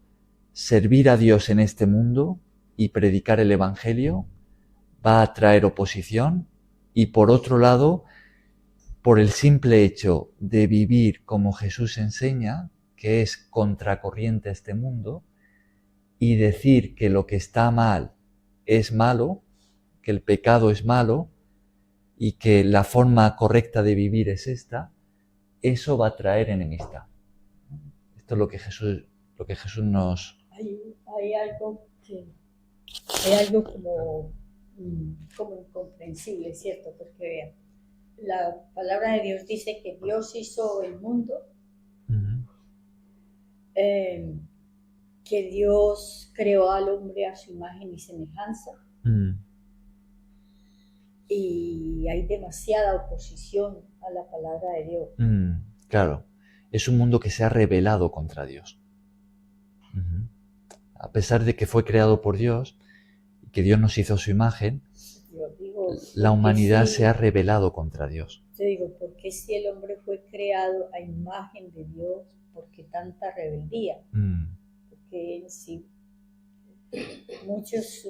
servir a Dios en este mundo y predicar el Evangelio va a traer oposición, y por otro lado, por el simple hecho de vivir como Jesús enseña, que es contracorriente a este mundo, y decir que lo que está mal es malo, que el pecado es malo y que la forma correcta de vivir es esta, eso va a traer enemistad. Esto es lo que Jesús nos... Hay algo como incomprensible, ¿cierto? Porque la palabra de Dios dice que Dios hizo el mundo, que Dios creó al hombre a su imagen y semejanza, y hay demasiada oposición a la palabra de Dios. Claro, es un mundo que se ha rebelado contra Dios. A pesar de que fue creado por Dios y que Dios nos hizo a su imagen, la humanidad se ha rebelado contra Dios. Yo digo, ¿por qué si el hombre fue creado a imagen de Dios, por qué tanta rebeldía? Porque si muchos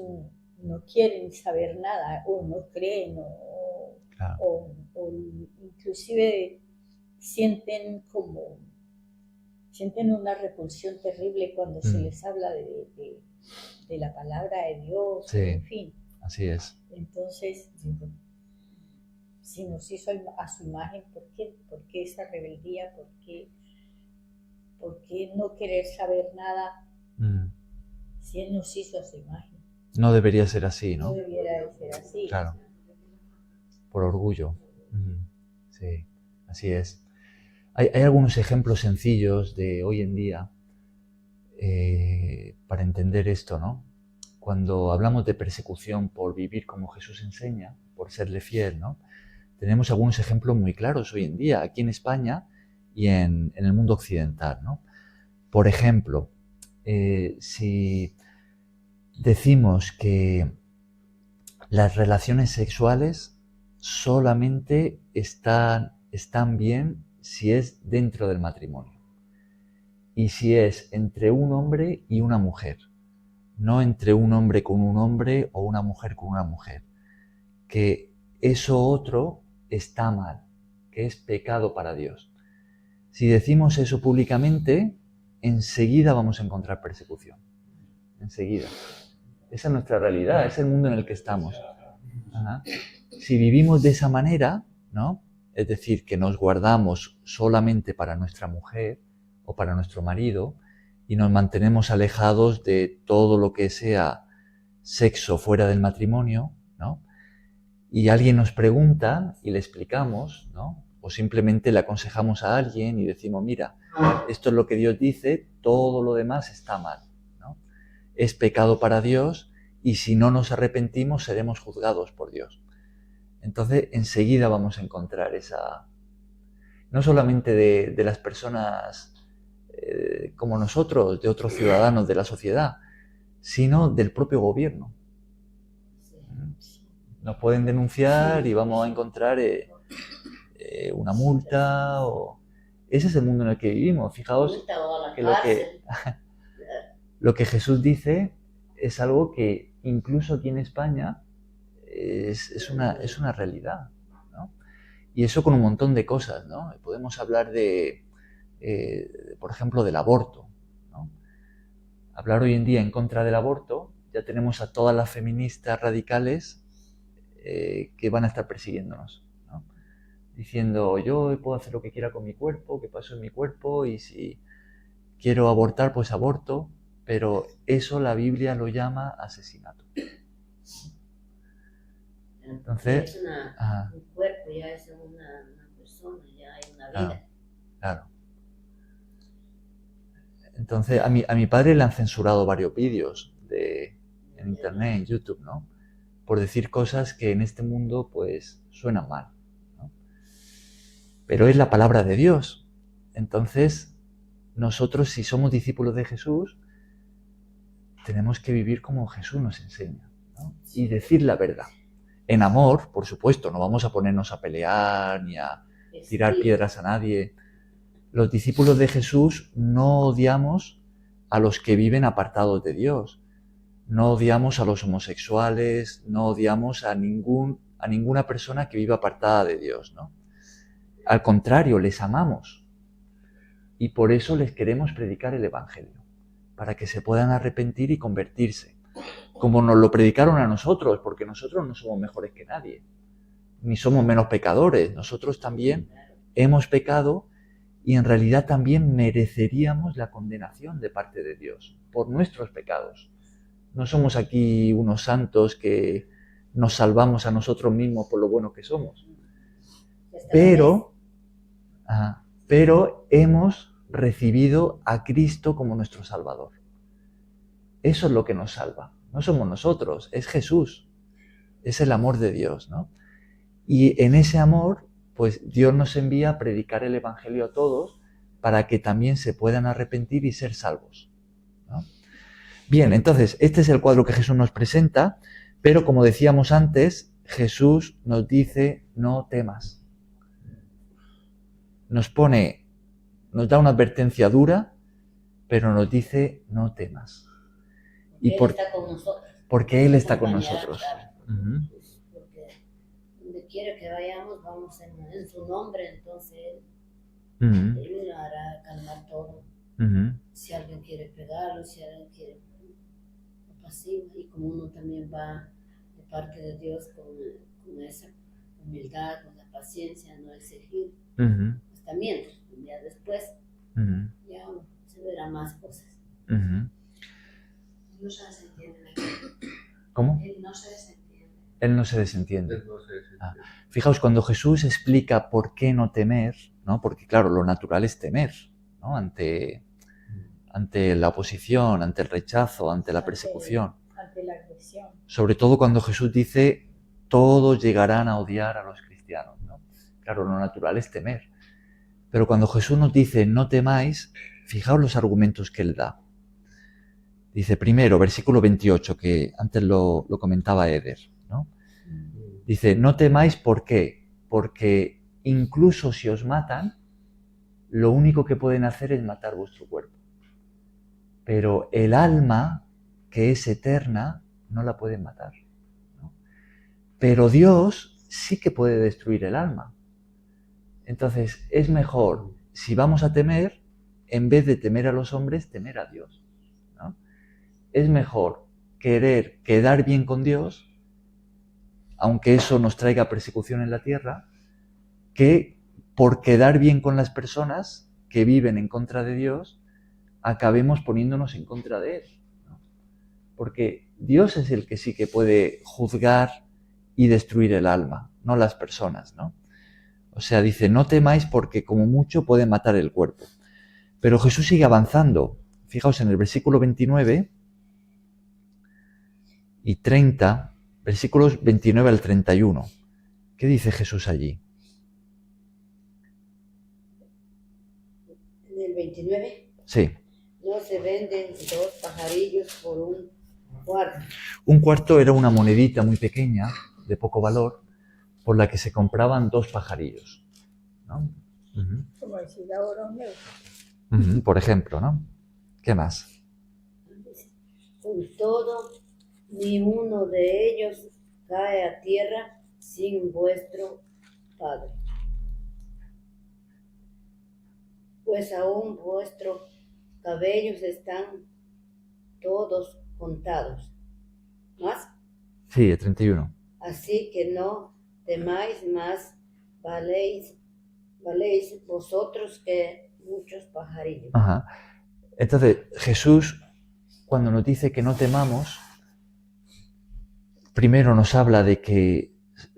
no quieren saber nada, o no creen, Claro. o inclusive sienten una repulsión terrible cuando se les habla de la palabra de Dios, Sí. en fin. Así es. Entonces, digo, si nos hizo a su imagen, ¿por qué esa rebeldía? ¿Por qué no querer saber nada si Él nos hizo a su imagen? No debería ser así, ¿no? No debiera de ser así. Claro. Por orgullo. Sí, así es. Hay algunos ejemplos sencillos de hoy en día para entender esto, ¿no? Cuando hablamos de persecución por vivir como Jesús enseña, por serle fiel, ¿no? Tenemos algunos ejemplos muy claros hoy en día, aquí en España y en el mundo occidental, ¿no? Por ejemplo, si decimos que las relaciones sexuales solamente están bien si es dentro del matrimonio y si es entre un hombre y una mujer, no entre un hombre con un hombre o una mujer con una mujer, que eso otro está mal, que es pecado para Dios. Si decimos eso públicamente, enseguida vamos a encontrar persecución. Enseguida. Esa es nuestra realidad, es el mundo en el que estamos. Ajá. Si vivimos de esa manera, ¿no? Es decir, que nos guardamos solamente para nuestra mujer o para nuestro marido y nos mantenemos alejados de todo lo que sea sexo fuera del matrimonio, ¿no? Y alguien nos pregunta y le explicamos, ¿no? O simplemente le aconsejamos a alguien y decimos, mira, esto es lo que Dios dice, todo lo demás está mal, ¿no? Es pecado para Dios y si no nos arrepentimos seremos juzgados por Dios. Entonces enseguida vamos a encontrar esa... No solamente de las personas como nosotros, de otros ciudadanos de la sociedad, sino del propio gobierno. Nos pueden denunciar y vamos a encontrar una multa o... Ese es el mundo en el que vivimos. Fijaos Multa o a la que cárcel. lo que Jesús dice es algo que incluso aquí en España es una realidad, ¿no? Y eso con un montón de cosas, ¿no? Podemos hablar por ejemplo, del aborto, ¿no? Hablar hoy en día en contra del aborto, ya tenemos a todas las feministas radicales que van a estar persiguiéndonos, ¿no? Diciendo, yo puedo hacer lo que quiera con mi cuerpo, que paso en mi cuerpo, y si quiero abortar, pues aborto, pero eso la Biblia lo llama asesinato. Entonces, Es un cuerpo, ya es una persona, ya hay una vida. Claro. Entonces, a mi padre le han censurado varios vídeos en internet, en YouTube, ¿no? Por decir cosas que en este mundo, pues, suenan mal, ¿no? Pero es la palabra de Dios. Entonces, nosotros, si somos discípulos de Jesús, tenemos que vivir como Jesús nos enseña, ¿no? Y decir la verdad. En amor, por supuesto, no vamos a ponernos a pelear ni a tirar piedras a nadie. Los discípulos de Jesús no odiamos a los que viven apartados de Dios. No odiamos a los homosexuales, no odiamos a ninguna persona que viva apartada de Dios, ¿no? Al contrario, les amamos. Y por eso les queremos predicar el Evangelio, para que se puedan arrepentir y convertirse. Como nos lo predicaron a nosotros, porque nosotros no somos mejores que nadie, ni somos menos pecadores. Nosotros también hemos pecado y en realidad también mereceríamos la condenación de parte de Dios por nuestros pecados. No somos aquí unos santos que nos salvamos a nosotros mismos por lo buenos que somos. Pero hemos recibido a Cristo como nuestro Salvador. Eso es lo que nos salva. No somos nosotros, es Jesús. Es el amor de Dios, ¿no? Y en ese amor, pues Dios nos envía a predicar el Evangelio a todos para que también se puedan arrepentir y ser salvos, ¿no? Bien, entonces, este es el cuadro que Jesús nos presenta, pero como decíamos antes, Jesús nos dice, no temas. Nos da una advertencia dura, pero nos dice, no temas. Él está con nosotros. Porque Él está con nosotros. Claro. Porque donde quiera que vayamos, vamos en su nombre, entonces Él hará calmar todo. Si alguien quiere pegarlo, si alguien quiere pasivo, y como uno también va de parte de Dios con esa humildad, con la paciencia, no exigir, pues también, ya después, ya se verán más cosas. No se desentiende. ¿Cómo? Él no se desentiende. Él no se desentiende. Fijaos, cuando Jesús explica por qué no temer, ¿no? Porque claro, lo natural es temer, ¿no? Ante la oposición, ante el rechazo, ante la persecución. Ante la agresión. Sobre todo cuando Jesús dice, todos llegarán a odiar a los cristianos, ¿no? Claro, lo natural es temer. Pero cuando Jesús nos dice, no temáis, fijaos los argumentos que Él da. Dice primero, versículo 28, que antes lo comentaba Eder, ¿no? Dice, no temáis, ¿por qué? Porque incluso si os matan, lo único que pueden hacer es matar vuestro cuerpo. Pero el alma, que es eterna, no la pueden matar, ¿no? Pero Dios sí que puede destruir el alma. Entonces, es mejor, si vamos a temer, en vez de temer a los hombres, temer a Dios, ¿no? Es mejor querer quedar bien con Dios, aunque eso nos traiga persecución en la tierra, que por quedar bien con las personas que viven en contra de Dios, acabemos poniéndonos en contra de Él, ¿no? Porque Dios es el que sí que puede juzgar y destruir el alma, no las personas, ¿no? O sea, dice, no temáis porque como mucho puede matar el cuerpo. Pero Jesús sigue avanzando. Fijaos en el versículo 29 y 30, versículos 29 al 31. ¿Qué dice Jesús allí? En el 29. Sí. No se venden 2 pajarillos por un cuarto. Un cuarto era una monedita muy pequeña, de poco valor, por la que se compraban 2 pajarillos. ¿no? Como decir ahora un negro. Por ejemplo, ¿no? ¿Qué más? Con todo, ni uno de ellos cae a tierra sin vuestro Padre. Pues aún vuestros cabellos están todos contados. ¿Más? Sí, el 31. Así que no temáis, más valéis vosotros que muchos pajarillos. Ajá. Entonces, Jesús, cuando nos dice que no temamos, primero nos habla de que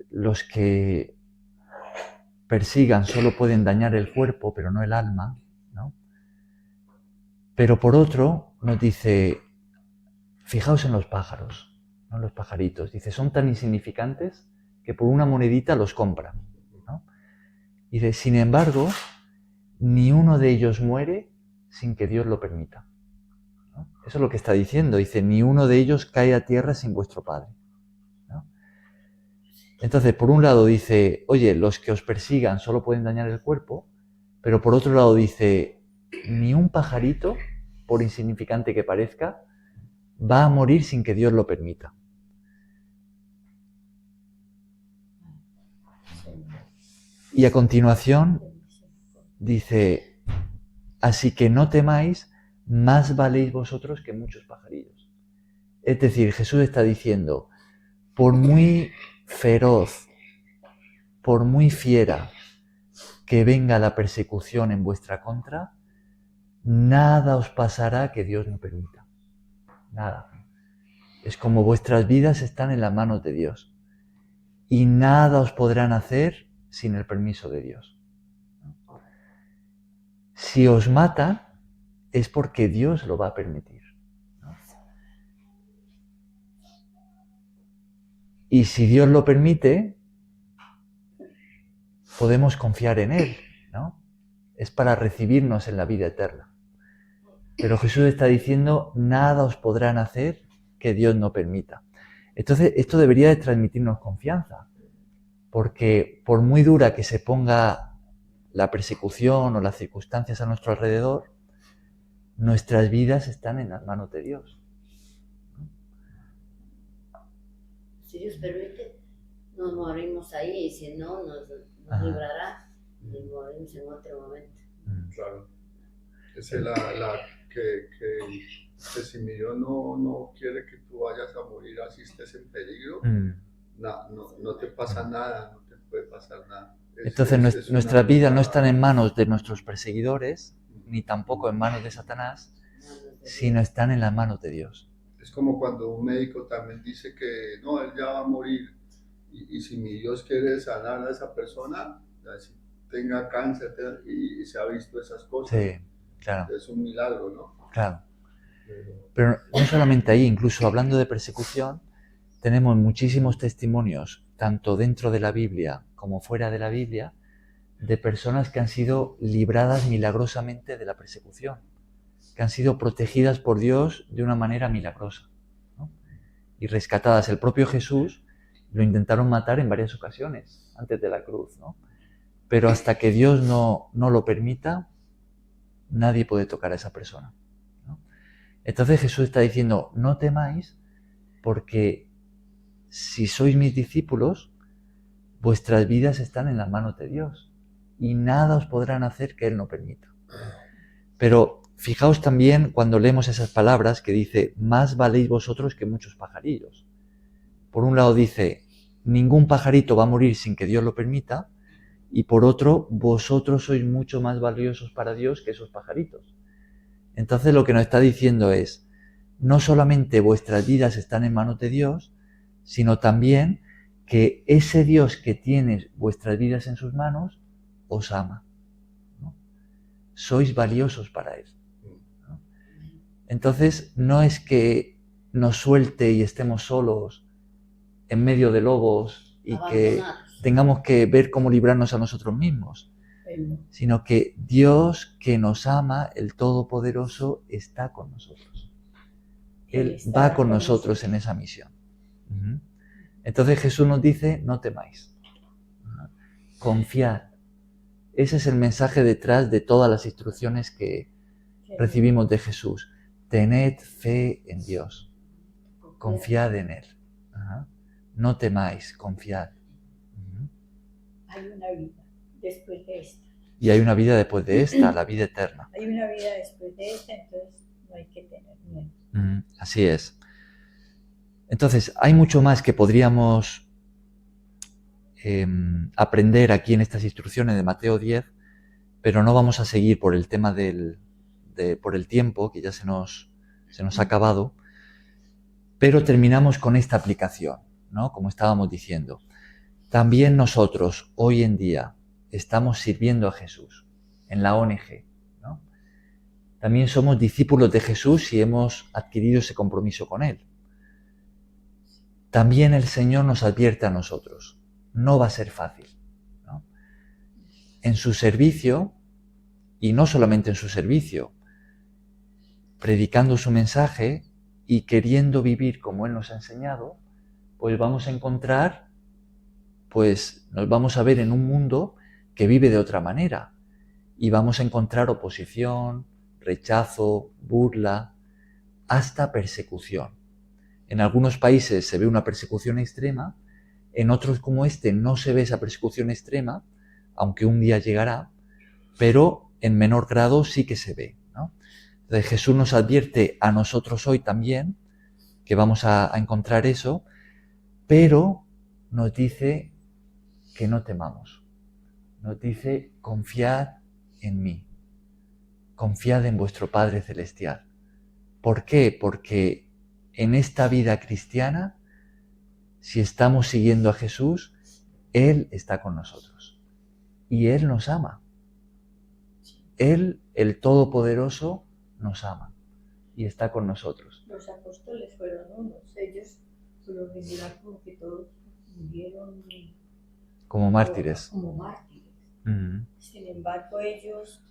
los que persigan solo pueden dañar el cuerpo, pero no el alma, ¿no? Pero por otro, nos dice, fijaos en los pájaros, ¿no? Los pajaritos. Dice, son tan insignificantes que por una monedita los compran, ¿no? Dice, sin embargo, ni uno de ellos muere sin que Dios lo permita, ¿no? Eso es lo que está diciendo. Dice, ni uno de ellos cae a tierra sin vuestro Padre, ¿no? Entonces, por un lado dice, oye, los que os persigan solo pueden dañar el cuerpo, pero por otro lado dice, ni un pajarito, por insignificante que parezca, va a morir sin que Dios lo permita. Y a continuación dice, así que no temáis, más valéis vosotros que muchos pajarillos. Es decir, Jesús está diciendo, por muy feroz, por muy fiera que venga la persecución en vuestra contra, nada os pasará que Dios no permita. Nada. Es como vuestras vidas están en las manos de Dios. Y nada os podrán hacer sin el permiso de Dios. Si os matan, es porque Dios lo va a permitir, ¿no? Y si Dios lo permite, podemos confiar en Él, ¿no? Es para recibirnos en la vida eterna. Pero Jesús está diciendo, nada os podrán hacer que Dios no permita. Entonces, esto debería de transmitirnos confianza, porque por muy dura que se ponga la persecución o las circunstancias a nuestro alrededor, nuestras vidas están en las manos de Dios. Si Dios permite, nos morimos ahí, y si no, nos librará y morimos en otro momento. Claro. Esa es la que si mi Dios no quiere que tú vayas a morir así estés en peligro, no te pasa nada, no te puede pasar nada. Entonces nuestras vidas no están en manos de nuestros perseguidores, ni tampoco en manos de Satanás, sino están en las manos de Dios. Es como cuando un médico también dice que no, él ya va a morir, y si mi Dios quiere sanar a esa persona, si tenga cáncer, y se ha visto esas cosas. Sí, claro. Es un milagro, ¿no? Claro. Pero no solamente ahí, incluso hablando de persecución, tenemos muchísimos testimonios, tanto dentro de la Biblia como fuera de la Biblia, de personas que han sido libradas milagrosamente de la persecución, que han sido protegidas por Dios de una manera milagrosa, ¿no? Y rescatadas. El propio Jesús lo intentaron matar en varias ocasiones antes de la cruz, ¿no? Pero hasta que Dios no lo permita, nadie puede tocar a esa persona, ¿no? Entonces Jesús está diciendo, no temáis, porque si sois mis discípulos, vuestras vidas están en las manos de Dios y nada os podrán hacer que Él no permita. Pero fijaos también cuando leemos esas palabras que dice, más valéis vosotros que muchos pajarillos. Por un lado dice, ningún pajarito va a morir sin que Dios lo permita, y por otro, vosotros sois mucho más valiosos para Dios que esos pajaritos. Entonces lo que nos está diciendo es, no solamente vuestras vidas están en manos de Dios, sino también que ese Dios que tiene vuestras vidas en sus manos, os ama, ¿no? Sois valiosos para Él, ¿no? Entonces no es que nos suelte y estemos solos en medio de lobos y que tengamos que ver cómo librarnos a nosotros mismos, sino que Dios que nos ama, el Todopoderoso, está con nosotros. Él va con nosotros en esa misión. Entonces Jesús nos dice, no temáis, confiad, Ese es el mensaje detrás de todas las instrucciones que recibimos de Jesús. Tened fe en Dios. Confiad en Él. Ajá. No temáis, confiad. Hay una vida después de esta. Y hay una vida después de esta, la vida eterna. Hay una vida después de esta, entonces no hay que tener miedo. Así es. Entonces, hay mucho más que podríamos aprender aquí en estas instrucciones de Mateo 10, pero no vamos a seguir por el tema por el tiempo, que ya se nos ha acabado, pero terminamos con esta aplicación, ¿no? Como estábamos diciendo. También nosotros, hoy en día, estamos sirviendo a Jesús en la ONG, ¿no? También somos discípulos de Jesús y hemos adquirido ese compromiso con Él. También el Señor nos advierte a nosotros, no va a ser fácil, ¿no? En su servicio, y no solamente en su servicio, predicando su mensaje y queriendo vivir como Él nos ha enseñado, pues vamos a encontrar, pues nos vamos a ver en un mundo que vive de otra manera y vamos a encontrar oposición, rechazo, burla, hasta persecución. En algunos países se ve una persecución extrema, en otros como este no se ve esa persecución extrema, aunque un día llegará, pero en menor grado sí que se ve, ¿no? Entonces Jesús nos advierte a nosotros hoy también que vamos a encontrar eso, pero nos dice que no temamos. Nos dice, confiad en mí, confiad en vuestro Padre Celestial. ¿Por qué? Porque en esta vida cristiana, si estamos siguiendo a Jesús, Él está con nosotros y Él nos ama. Él, el Todopoderoso, nos ama y está con nosotros. Los apóstoles fueron unos, ellos por lo regular como que todos murieron como mártires. Como mártires. Uh-huh. Sin embargo, ellos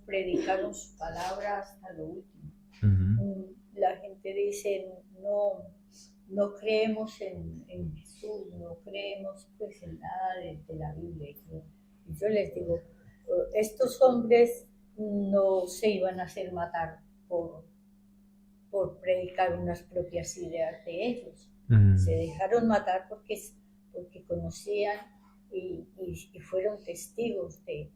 predicaron su palabra hasta lo último. Uh-huh. La gente dice, no creemos en Jesús, no creemos pues en nada de la Biblia. Y yo les digo, estos hombres no se iban a hacer matar por predicar unas propias ideas de ellos. Uh-huh. Se dejaron matar porque conocían y fueron testigos de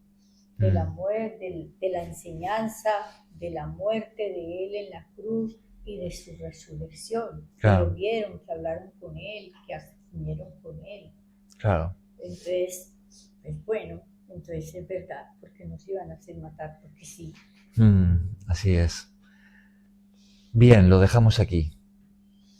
la muerte, de la enseñanza, de la muerte de Él en la cruz y de su resurrección. Claro. Que lo vieron, que hablaron con Él, que asumieron con Él. Claro. Entonces, pues bueno, entonces es verdad, porque nos iban a hacer matar, porque sí. Así es. Bien, lo dejamos aquí.